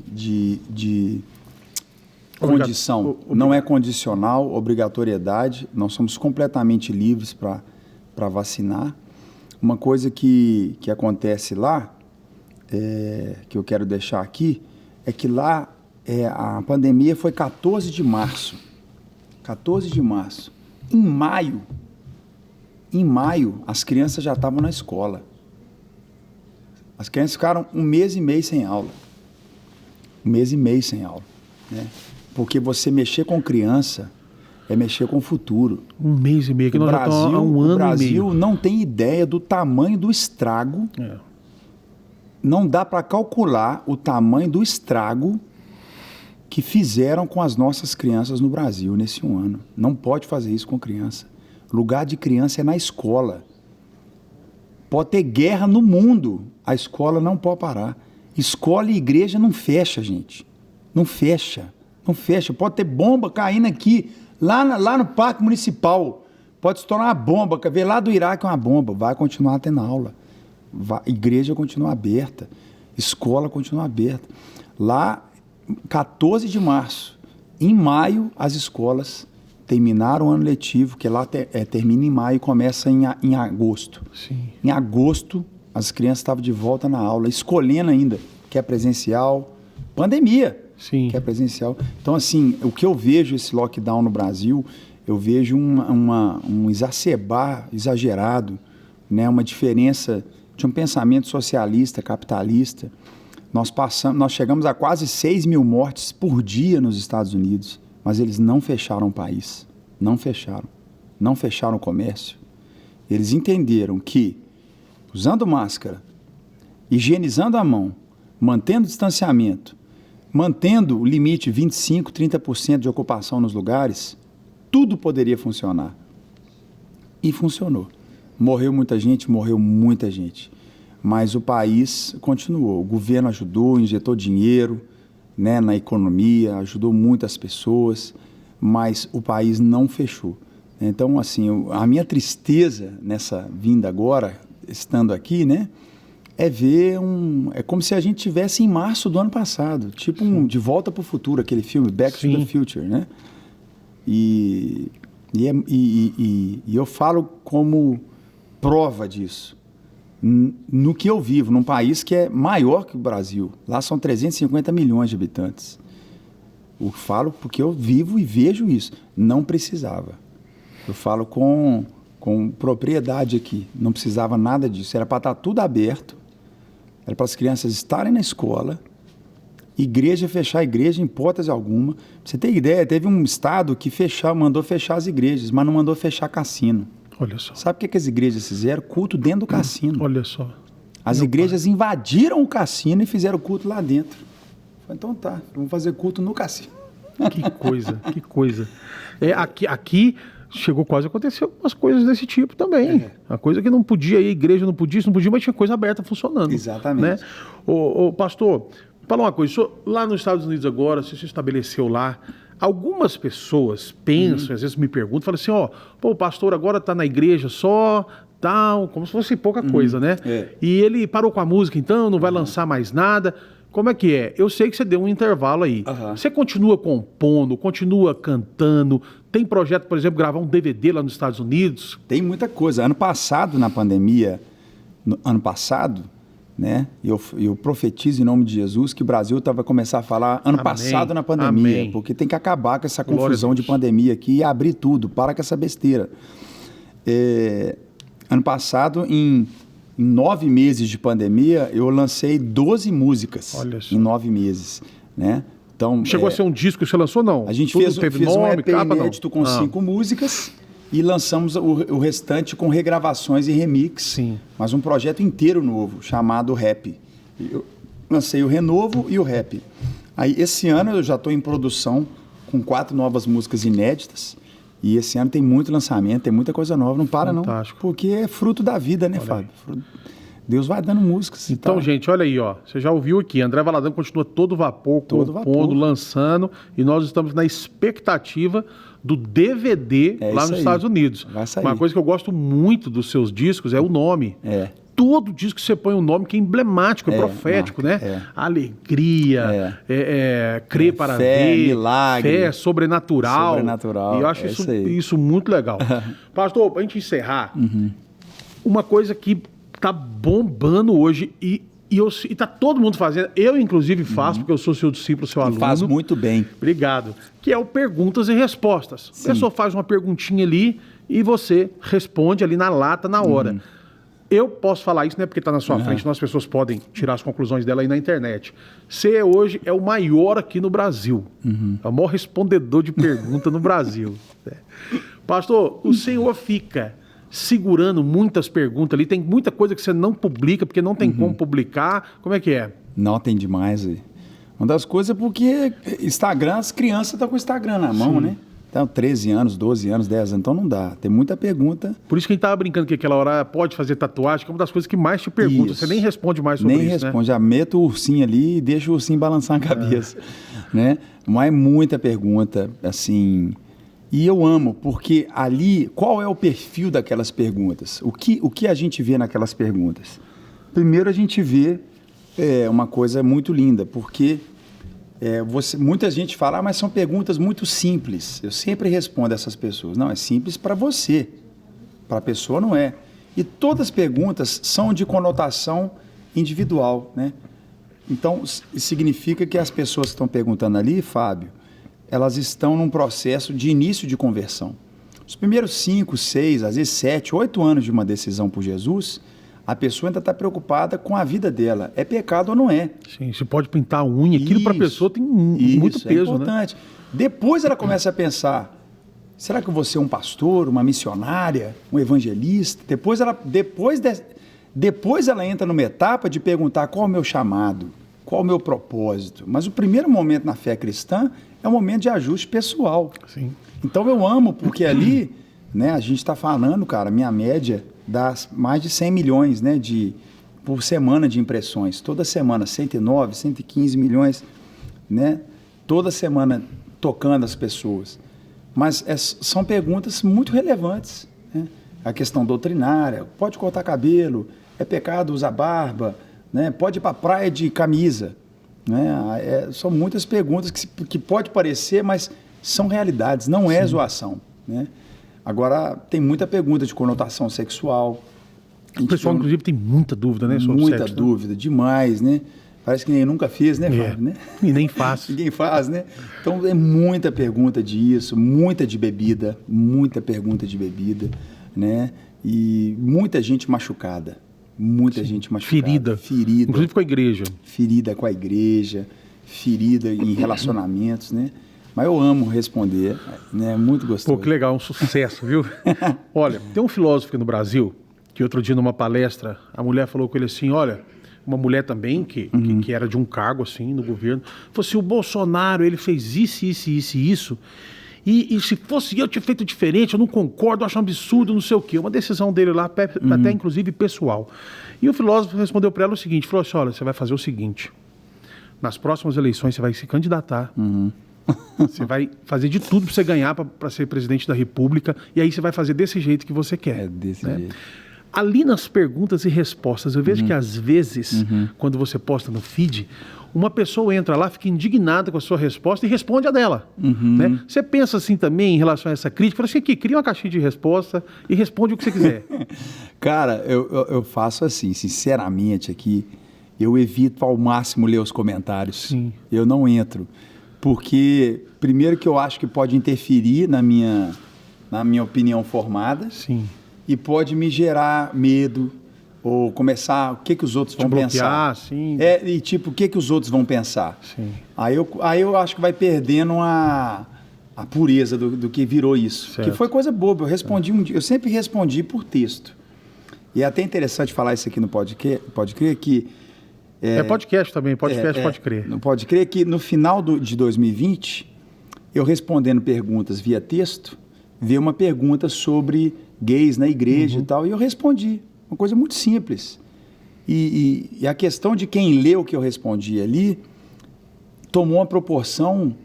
condição. Não é condicional, obrigatoriedade. Nós somos completamente livres para vacinar. Uma coisa que acontece lá, que eu quero deixar aqui, é que lá a pandemia foi 14 de março. 14 de março. Em maio, as crianças já estavam na escola. As crianças ficaram 1 mês e meio sem aula. 1 mês e meio sem aula, né? Porque você mexer com criança é mexer com o futuro. 1 mês e meio, que nós já estamos há 1 ano e meio. O Brasil não tem ideia do tamanho do estrago. Não dá para calcular o tamanho do estrago que fizeram com as nossas crianças no Brasil nesse 1 ano. Não pode fazer isso com criança. Lugar de criança é na escola. Pode ter guerra no mundo, a escola não pode parar. Escola e igreja não fecha, gente. Não fecha. Não fecha. Pode ter bomba caindo aqui, lá no Parque Municipal. Pode estourar uma bomba, ver lá do Iraque uma bomba. Vai continuar tendo aula. Igreja continua aberta. Escola continua aberta. Lá, 14 de março. Em maio, as escolas terminaram o ano letivo, que lá termina em maio e começa em agosto. Sim. Em agosto, as crianças estavam de volta na aula, escolhendo ainda, quer presencial, pandemia, Sim. Quer presencial. Então, assim, o que eu vejo esse lockdown no Brasil, eu vejo um exacerbar exagerado, né? Uma diferença de um pensamento socialista, capitalista. Nós chegamos a quase 6 mil mortes por dia nos Estados Unidos. Mas eles não fecharam o país, não fecharam o comércio. Eles entenderam que, usando máscara, higienizando a mão, mantendo distanciamento, mantendo o limite 25%, 30% de ocupação nos lugares, tudo poderia funcionar. E funcionou. Morreu muita gente, mas o país continuou. O governo ajudou, injetou dinheiro, né, na economia, ajudou muitas pessoas, mas o país não fechou. Então, assim, a minha tristeza nessa vinda agora, estando aqui, né, é ver é como se a gente estivesse em março do ano passado, tipo De Volta para o Futuro, aquele filme Back to the Future, né? E eu falo como prova disso. No que eu vivo, num país que é maior que o Brasil. Lá são 350 milhões de habitantes. Eu falo porque eu vivo e vejo isso. Não precisava. Eu falo com propriedade aqui. Não precisava nada disso. Era para estar tudo aberto. Era para as crianças estarem na escola. Igreja, fechar a igreja em hipótese alguma. Pra você ter ideia, teve um estado que mandou fechar as igrejas, mas não mandou fechar cassino. Olha só. Sabe o que as igrejas fizeram? Culto dentro do cassino. Olha só. As igrejas invadiram o cassino e fizeram culto lá dentro. Falei, então tá, vamos fazer culto no cassino. Que coisa, que coisa. Aqui chegou quase a acontecer algumas coisas desse tipo também. A coisa que não podia, a igreja não podia, mas tinha coisa aberta funcionando. Exatamente. Né? Ô, pastor, fala uma coisa, lá nos Estados Unidos agora, você se estabeleceu lá, algumas pessoas pensam, às vezes me perguntam, falam assim, o pastor agora está na igreja só, tal, como se fosse pouca coisa, né? E ele parou com a música então, não vai lançar mais nada. Como é que é? Eu sei que você deu um intervalo aí. Você continua compondo, continua cantando, tem projeto, por exemplo, gravar um DVD lá nos Estados Unidos? Tem muita coisa. Ano passado, na pandemia, né? Eu profetizo em nome de Jesus que o Brasil vai começar a falar passado na pandemia, porque tem que acabar com essa confusão de pandemia aqui e abrir tudo, para com essa besteira. Ano passado, em 9 meses de pandemia, eu lancei 12 músicas. Olha só. Em 9 meses, né? Então, chegou a ser um disco que você lançou, não? A gente fez um EP inédito com 5 músicas. E lançamos o restante com regravações e remix. Sim. Mas um projeto inteiro novo, chamado Rap. Eu lancei o Renovo e o Rap. Aí, esse ano, eu já estou em produção com 4 novas músicas inéditas. E esse ano tem muito lançamento, tem muita coisa nova. Não para, fantástico. Não. Porque é fruto da vida, né, Fábio? Deus vai dando músicas. Então, gente, olha aí, você já ouviu aqui. André Valadão continua todo vapor, compondo, lançando. E nós estamos na expectativa do DVD lá nos Estados Unidos. Vai sair. Uma coisa que eu gosto muito dos seus discos é o nome. Todo disco que você põe um nome que é emblemático, é profético, né? Alegria, crer para fé, ver, milagre, fé, sobrenatural. E eu acho isso muito legal. Pastor, para a gente encerrar, uma coisa que tá bombando hoje e tá todo mundo fazendo, eu inclusive faço, porque eu sou seu discípulo, seu aluno. Faz muito bem. Obrigado. Que é o perguntas e respostas. A pessoa faz uma perguntinha ali e você responde ali na lata, na hora. Eu posso falar isso, né? Porque está na sua frente, então as pessoas podem tirar as conclusões dela aí na internet. Você hoje é o maior aqui no Brasil. É o maior respondedor de pergunta no Brasil. Pastor, o senhor fica segurando muitas perguntas ali, tem muita coisa que você não publica, porque não tem como publicar. Como é que é? Não, tem demais. Uma das coisas é porque Instagram, as crianças estão com o Instagram na mão, né? Então, 13 anos, 12 anos, 10 anos, então não dá. Tem muita pergunta. Por isso que a gente tava brincando que aquela hora pode fazer tatuagem, que é uma das coisas que mais te perguntam. Você nem responde mais sobre isso, nem responde, já meto o ursinho ali e deixo o ursinho balançar a cabeça, né? Mas é muita pergunta, assim... E eu amo, porque ali, qual é o perfil daquelas perguntas? O que a gente vê naquelas perguntas? Primeiro a gente vê uma coisa muito linda, porque... muita gente fala, mas são perguntas muito simples. Eu sempre respondo a essas pessoas. Não, é simples para você. Para a pessoa não é. E todas as perguntas são de conotação individual, né? Então, significa que as pessoas que estão perguntando ali, Fábio, elas estão num processo de início de conversão. Os primeiros 5, 6, às vezes 7, 8 anos de uma decisão por Jesus... A pessoa ainda está preocupada com a vida dela. É pecado ou não é? Sim, você pode pintar a unha. Aquilo para a pessoa tem muito peso, é importante. Né? Depois ela começa a pensar, será que eu vou ser um pastor, uma missionária, um evangelista? Depois ela entra numa etapa de perguntar qual é o meu chamado, qual é o meu propósito. Mas o primeiro momento na fé cristã é um momento de ajuste pessoal. Sim. Então eu amo, porque ali, né, a gente está falando, cara, minha média... dá mais de 100 milhões, né, por semana de impressões. Toda semana, 109, 115 milhões, né, toda semana tocando as pessoas. Mas são perguntas muito relevantes, né? A questão doutrinária, pode cortar cabelo, é pecado usar barba, né? Pode ir para a praia de camisa. Né? São muitas perguntas que pode parecer, mas são realidades, não é zoação, né? Agora, tem muita pergunta de conotação sexual. O pessoal, inclusive, tem muita dúvida, né? Sobre muita sexo, dúvida, né? Demais, né? Parece que ninguém nunca fez, né, Fábio? Né? E nem faz. Ninguém faz, né? Então, é muita pergunta disso, muita de bebida, muita pergunta de bebida, né? E muita gente machucada. Muita gente machucada. Ferida. Inclusive com a igreja. Ferida com a igreja, ferida em relacionamentos, né? Mas eu amo responder, né? Muito gostoso. Pô, que legal, um sucesso, viu? Olha, tem um filósofo aqui no Brasil, que outro dia numa palestra, a mulher falou com ele assim, olha, uma mulher também, que era de um cargo assim no governo, falou assim, o Bolsonaro, ele fez isso, e se fosse eu tinha feito diferente, eu não concordo, eu acho um absurdo, não sei o quê. Uma decisão dele lá, até inclusive pessoal. E o filósofo respondeu para ela o seguinte, falou assim, olha, você vai fazer o seguinte, nas próximas eleições você vai se candidatar, você vai fazer de tudo para você ganhar, para ser presidente da República, e aí você vai fazer desse jeito que você quer. É desse jeito. Ali nas perguntas e respostas, eu vejo que às vezes, quando você posta no feed, uma pessoa entra lá, fica indignada com a sua resposta e responde a dela. Né? Você pensa assim também em relação a essa crítica? Fala assim, aqui, cria uma caixinha de resposta e responde o que você quiser. Cara, eu faço assim, sinceramente aqui, eu evito ao máximo ler os comentários. Sim. Eu não entro. Porque, primeiro que eu acho que pode interferir na minha opinião formada. Sim. E pode me gerar medo, ou começar, o que os outros vão pensar. Sim. E tipo, o que os outros vão pensar. Sim. Aí eu acho que vai perdendo a pureza do que virou isso. Certo. Que foi coisa boba, eu sempre respondi por texto. E é até interessante falar isso aqui no Pode Crer, que... podcast também, podcast Pode Crer. Não Pode Crer que no final de 2020, eu respondendo perguntas via texto, veio uma pergunta sobre gays na igreja e tal, e eu respondi. Uma coisa muito simples. E a questão de quem leu o que eu respondi ali tomou uma proporção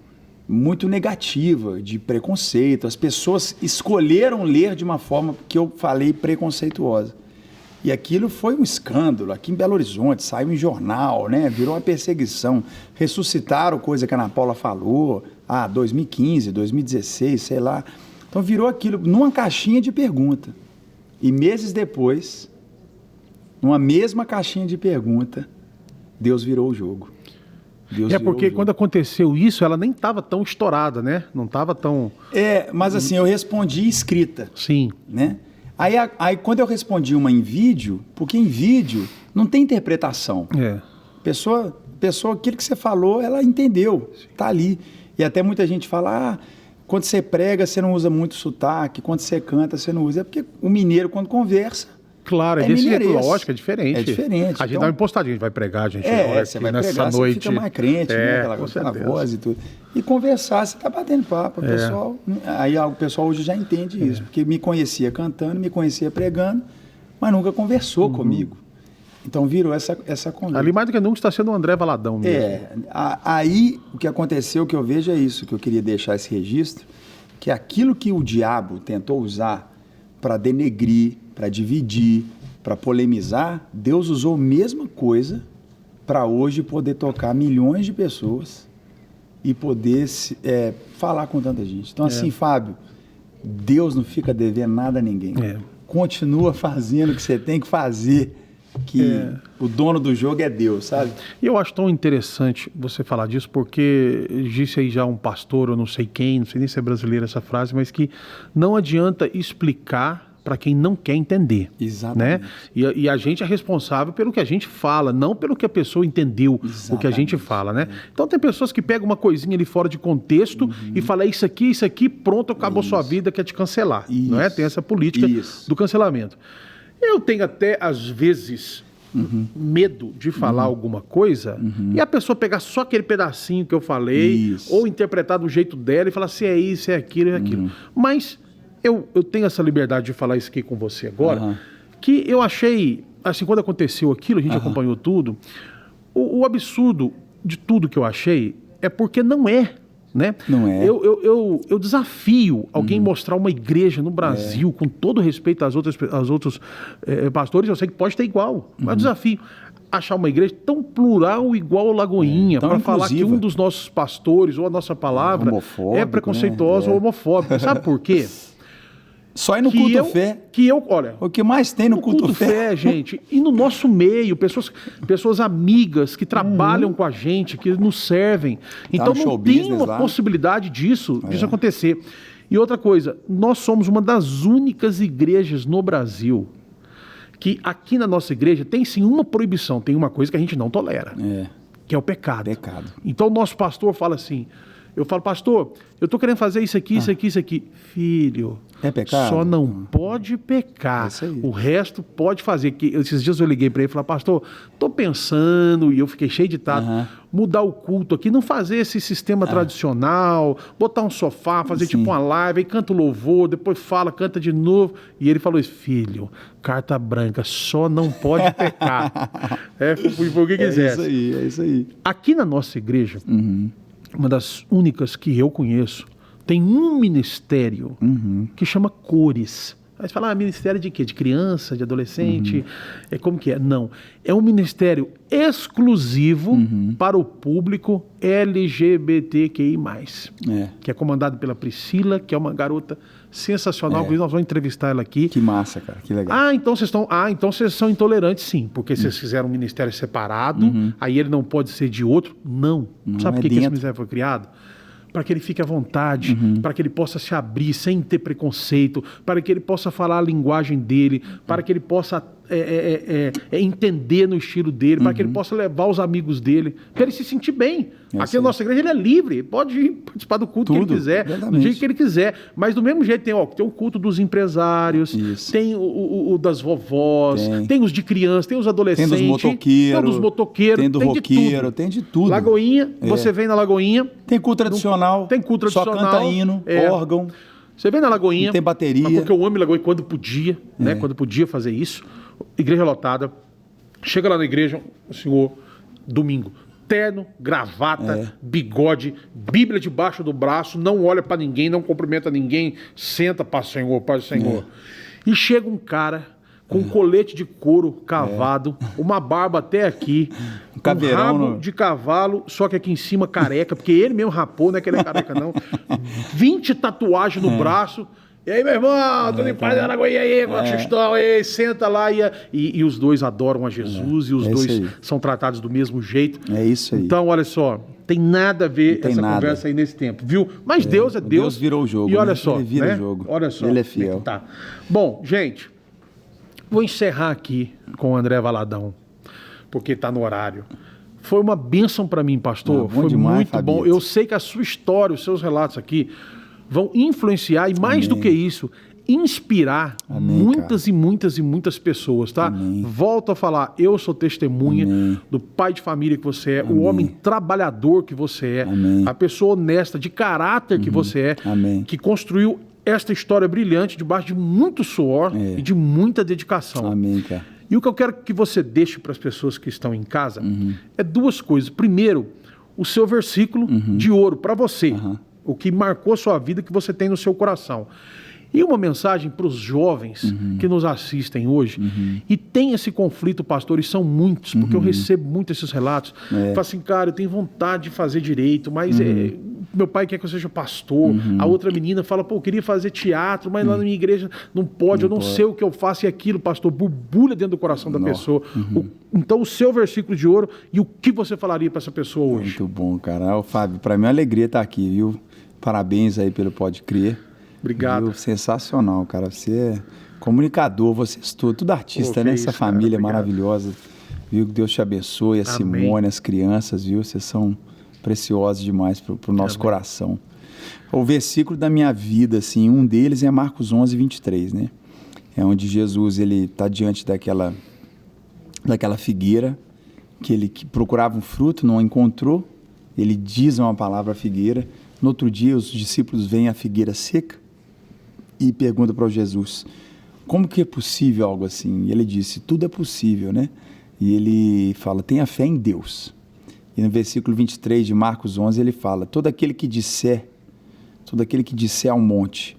muito negativa, de preconceito. As pessoas escolheram ler de uma forma que eu falei preconceituosa. E aquilo foi um escândalo. Aqui em Belo Horizonte, saiu em jornal, né? Virou uma perseguição. Ressuscitaram coisa que a Ana Paula falou, 2015, 2016, sei lá. Então virou aquilo numa caixinha de pergunta. E meses depois, numa mesma caixinha de pergunta, Deus virou o jogo. Porque quando aconteceu isso, ela nem estava tão estourada, né? Não estava tão... Mas assim, eu respondi escrita. Sim. Né? Aí quando eu respondi uma em vídeo, porque em vídeo não tem interpretação. Pessoa, aquilo que você falou, ela entendeu, tá ali. E até muita gente fala, quando você prega, você não usa muito sotaque, quando você canta, você não usa. É porque o mineiro, quando conversa, claro, é desse jeito, lógico, é diferente. É diferente. A gente dá uma impostadinha, a gente vai pregar, a gente você vai pregar, você fica mais crente, né? Aquela voz e tudo. E conversar, você tá batendo papo, pessoal. Aí o pessoal hoje já entende isso, porque me conhecia cantando, me conhecia pregando, mas nunca conversou comigo. Então virou essa conversa. Ali mais do que nunca está sendo o André Valadão mesmo. Aí o que aconteceu, o que eu vejo é isso, que eu queria deixar esse registro, que aquilo que o diabo tentou usar para denegrir, para dividir, para polemizar, Deus usou a mesma coisa para hoje poder tocar milhões de pessoas e poder falar com tanta gente. Então assim, Fábio, Deus não fica devendo nada a ninguém. Continua fazendo o que você tem que fazer, que o dono do jogo é Deus, sabe? E eu acho tão interessante você falar disso, porque disse aí já um pastor, eu não sei quem, não sei nem se é brasileira essa frase, mas que não adianta explicar para quem não quer entender. Exatamente. Né? E a gente é responsável pelo que a gente fala, não pelo que a pessoa entendeu o que a gente fala, né? Então tem pessoas que pegam uma coisinha ali fora de contexto e falam isso aqui, pronto, acabou sua vida, quer te cancelar. Não é? Tem essa política do cancelamento. Eu tenho até, às vezes, medo de falar alguma coisa e a pessoa pegar só aquele pedacinho que eu falei ou interpretar do jeito dela e falar se é isso, é aquilo, é aquilo. Mas eu tenho essa liberdade de falar isso aqui com você agora, que eu achei, assim, quando aconteceu aquilo, a gente acompanhou tudo, o absurdo de tudo que eu achei é porque não é. Né? Não é. Eu desafio alguém mostrar uma igreja no Brasil, com todo respeito aos outros pastores, eu sei que pode ter igual, mas eu desafio achar uma igreja tão plural igual a Lagoinha, para falar que um dos nossos pastores ou a nossa palavra é preconceituosa ou homofóbica. Sabe por quê? Só ir no culto fé. Olha, o que mais tem no culto fé, gente, e no nosso meio, pessoas amigas que trabalham com a gente, que nos servem. Então não tem uma possibilidade disso acontecer. E outra coisa, nós somos uma das únicas igrejas no Brasil que aqui na nossa igreja tem sim uma proibição, tem uma coisa que a gente não tolera, que é o pecado. Então o nosso pastor fala assim, eu falo, pastor, eu estou querendo fazer isso aqui, isso aqui, isso aqui. Filho, é pecado? Só não pode pecar. O resto pode fazer. Esses dias eu liguei para ele e falei, pastor, estou pensando, e eu fiquei cheio de tato, mudar o culto aqui, não fazer esse sistema tradicional, botar um sofá, fazer tipo uma live, aí canta o louvor, depois fala, canta de novo. E ele falou isso, filho, carta branca, só não pode pecar. Foi o que quisesse. É isso aí. Aqui na nossa igreja, uma das únicas que eu conheço, tem um ministério que chama Cores. Aí você fala, ministério de quê? De criança, de adolescente? Como que é? Não. É um ministério exclusivo para o público LGBTQI+. Que é comandado pela Priscila, que é uma garota sensacional. Nós vamos entrevistar ela aqui. Que massa, cara. Que legal. Então vocês são intolerantes, sim. Porque vocês fizeram um ministério separado, aí ele não pode ser de outro. Não. Sabe por que esse ministério foi criado? Para que ele fique à vontade, para que ele possa se abrir sem ter preconceito, para que ele possa falar a linguagem dele, para que ele possa entender no estilo dele, para que ele possa levar os amigos dele, para ele se sentir bem. Aqui na nossa igreja ele é livre, pode participar do culto que ele quiser, do jeito que ele quiser. Mas do mesmo jeito tem o culto dos empresários, tem o das vovós, tem os de criança, tem os adolescentes, tem dos motoqueiros, tem do roqueiro, tem de tudo. Lagoinha, você vem na Lagoinha. Tem culto tradicional. Só canta hino, órgão. Você vem na Lagoinha. Não tem bateria. Porque eu amo Lagoinha quando podia, né? Quando podia fazer isso. Igreja lotada. Chega lá na igreja, o senhor, domingo, terno, gravata, bigode, Bíblia debaixo do braço, não olha pra ninguém, não cumprimenta ninguém, senta para o Senhor. E chega um cara com um colete de couro cavado, uma barba até aqui, um rabo de cavalo, só que aqui em cima careca, porque ele mesmo rapou, não é que ele é careca não, 20 tatuagens no braço, E aí, meu irmão, tudo em paz, Araguaí, aí, senta lá e os dois adoram a Jesus e os dois são tratados do mesmo jeito. É isso aí. Então, olha só, tem nada a ver essa conversa aí nesse tempo, viu? Mas Deus é Deus. Deus virou o jogo. E olha só, ele vira o jogo. Olha só. Ele é fiel. Tá. Bom, gente, vou encerrar aqui com o André Valadão, porque tá no horário. Foi uma bênção para mim, pastor. Foi demais, muito bom. Eu sei que a sua história, os seus relatos aqui vão influenciar e mais do que isso, inspirar muitas e muitas e muitas pessoas, tá? Volto a falar, eu sou testemunha do pai de família que você é, o homem trabalhador que você é, a pessoa honesta, de caráter que você é, que construiu esta história brilhante debaixo de muito suor e de muita dedicação. Amém, cara. E o que eu quero que você deixe para as pessoas que estão em casa é duas coisas. Primeiro, o seu versículo de ouro para você, o que marcou a sua vida, que você tem no seu coração. E uma mensagem para os jovens que nos assistem hoje e tem esse conflito, pastor, e são muitos, porque eu recebo muito esses relatos. Falo assim, cara, eu tenho vontade de fazer direito, mas meu pai quer que eu seja pastor. A outra menina fala, pô, eu queria fazer teatro, mas lá na minha igreja não pode, eu não sei o que eu faço, e aquilo, pastor, borbulha dentro do coração da pessoa. Então, o seu versículo de ouro e o que você falaria para essa pessoa hoje? Muito bom, cara. Ô, Fábio, para mim é uma alegria estar aqui, viu? Parabéns aí pelo Pode Crer. Obrigado. Viu? Sensacional, cara. Você é comunicador, vocês tudo artista, né? Essa família maravilhosa. Viu? Que Deus te abençoe, a Simone, as crianças, viu? Vocês são preciosos demais para o nosso coração. O versículo da minha vida, assim, um deles é Marcos 11, 23, né? É onde Jesus, ele está diante daquela figueira, que ele procurava um fruto, não encontrou. Ele diz uma palavra à figueira. No outro dia, os discípulos veem a figueira seca e perguntam para Jesus, como que é possível algo assim? E ele disse, tudo é possível, né? E ele fala, tenha fé em Deus. E no versículo 23 de Marcos 11, ele fala, todo aquele que disser ao monte,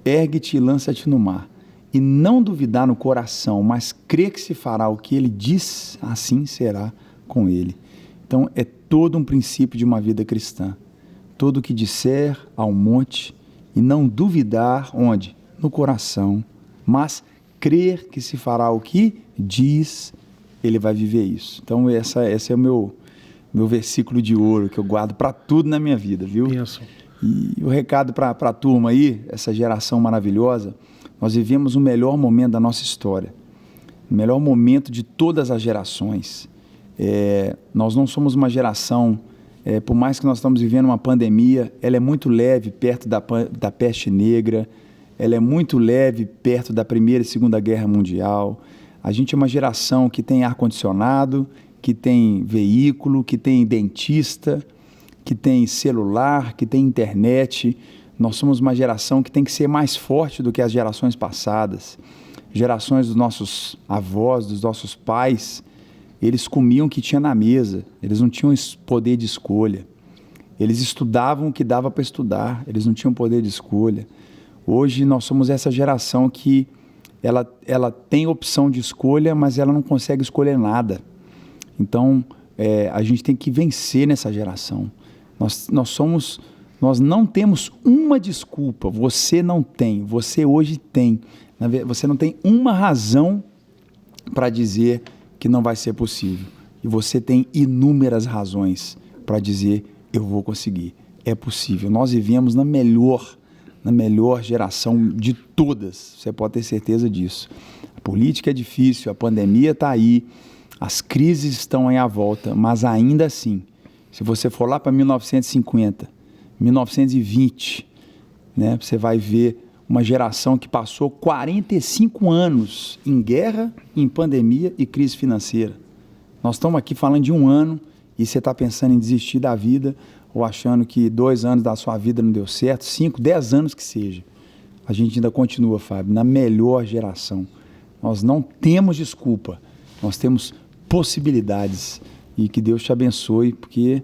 ergue-te e lança-te no mar, e não duvidar no coração, mas crer que se fará o que ele diz, assim será com ele. Então, é todo um princípio de uma vida cristã. Todo o que disser ao monte, e não duvidar, onde? No coração, mas crer que se fará o que diz, ele vai viver isso. Então, esse é o meu versículo de ouro, que eu guardo para tudo na minha vida, viu? Penso. E o recado para a turma aí, essa geração maravilhosa, nós vivemos o melhor momento da nossa história, o melhor momento de todas as gerações. Nós não somos uma geração... por mais que nós estamos vivendo uma pandemia, ela é muito leve perto da peste negra, ela é muito leve perto da Primeira e Segunda Guerra Mundial. A gente é uma geração que tem ar-condicionado, que tem veículo, que tem dentista, que tem celular, que tem internet. Nós somos uma geração que tem que ser mais forte do que as gerações passadas. Gerações dos nossos avós, dos nossos pais, eles comiam o que tinha na mesa, eles não tinham poder de escolha. Eles estudavam o que dava para estudar, eles não tinham poder de escolha. Hoje nós somos essa geração que ela tem opção de escolha, mas ela não consegue escolher nada. Então, a gente tem que vencer nessa geração. Nós não temos uma desculpa, você não tem, você hoje tem. Você não tem uma razão para dizer que não vai ser possível. E você tem inúmeras razões para dizer, eu vou conseguir. É possível. Nós vivemos na melhor geração de todas. Você pode ter certeza disso. A política é difícil, a pandemia está aí, as crises estão aí à volta, mas ainda assim, se você for lá para 1950, 1920, né, você vai ver uma geração que passou 45 anos em guerra, em pandemia e crise financeira. Nós estamos aqui falando de um ano e você está pensando em desistir da vida ou achando que 2 anos da sua vida não deu certo, 5, 10 anos que seja. A gente ainda continua, Fábio, na melhor geração. Nós não temos desculpa, nós temos possibilidades e que Deus te abençoe, porque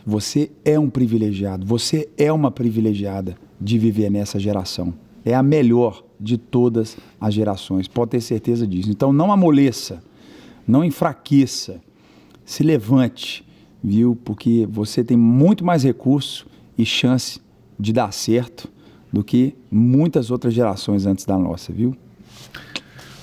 você é um privilegiado, você é uma privilegiada de viver nessa geração. É a melhor de todas as gerações, pode ter certeza disso. Então não amoleça, não enfraqueça, se levante, viu? Porque você tem muito mais recurso e chance de dar certo do que muitas outras gerações antes da nossa, viu?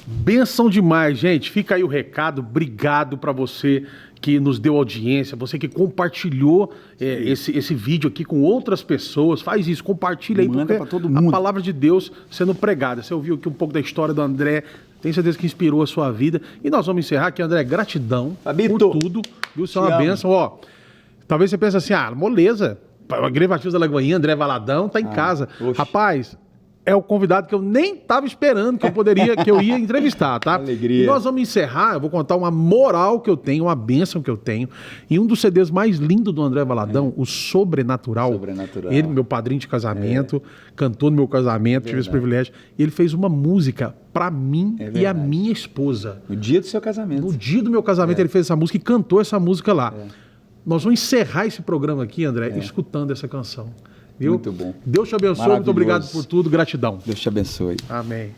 Benção demais, gente. Fica aí o recado. Obrigado para você que nos deu audiência, você que compartilhou esse vídeo aqui com outras pessoas. Faz isso, compartilha aí, manda para todo mundo. A palavra de Deus sendo pregada. Você ouviu aqui um pouco da história do André, tenho certeza que inspirou a sua vida. E nós vamos encerrar aqui, André, gratidão Fabito, por tudo. Viu? Isso é uma bênção. Ó, talvez você pense assim, moleza. A Igreja Batista da Lagoinha, André Valadão, tá em casa. Oxe. Rapaz, é o convidado que eu nem estava esperando que eu ia entrevistar, tá? Alegria. E nós vamos encerrar, eu vou contar uma moral que eu tenho, uma bênção que eu tenho. E um dos CDs mais lindos do André Valadão, o Sobrenatural. Sobrenatural. Ele, meu padrinho de casamento, cantou no meu casamento, tive esse privilégio. E ele fez uma música para mim e a minha esposa. No dia do seu casamento. No dia do meu casamento ele fez essa música e cantou essa música lá. Nós vamos encerrar esse programa aqui, André, escutando essa canção. Viu? Muito bom. Deus te abençoe, muito obrigado por tudo, gratidão. Deus te abençoe. Amém.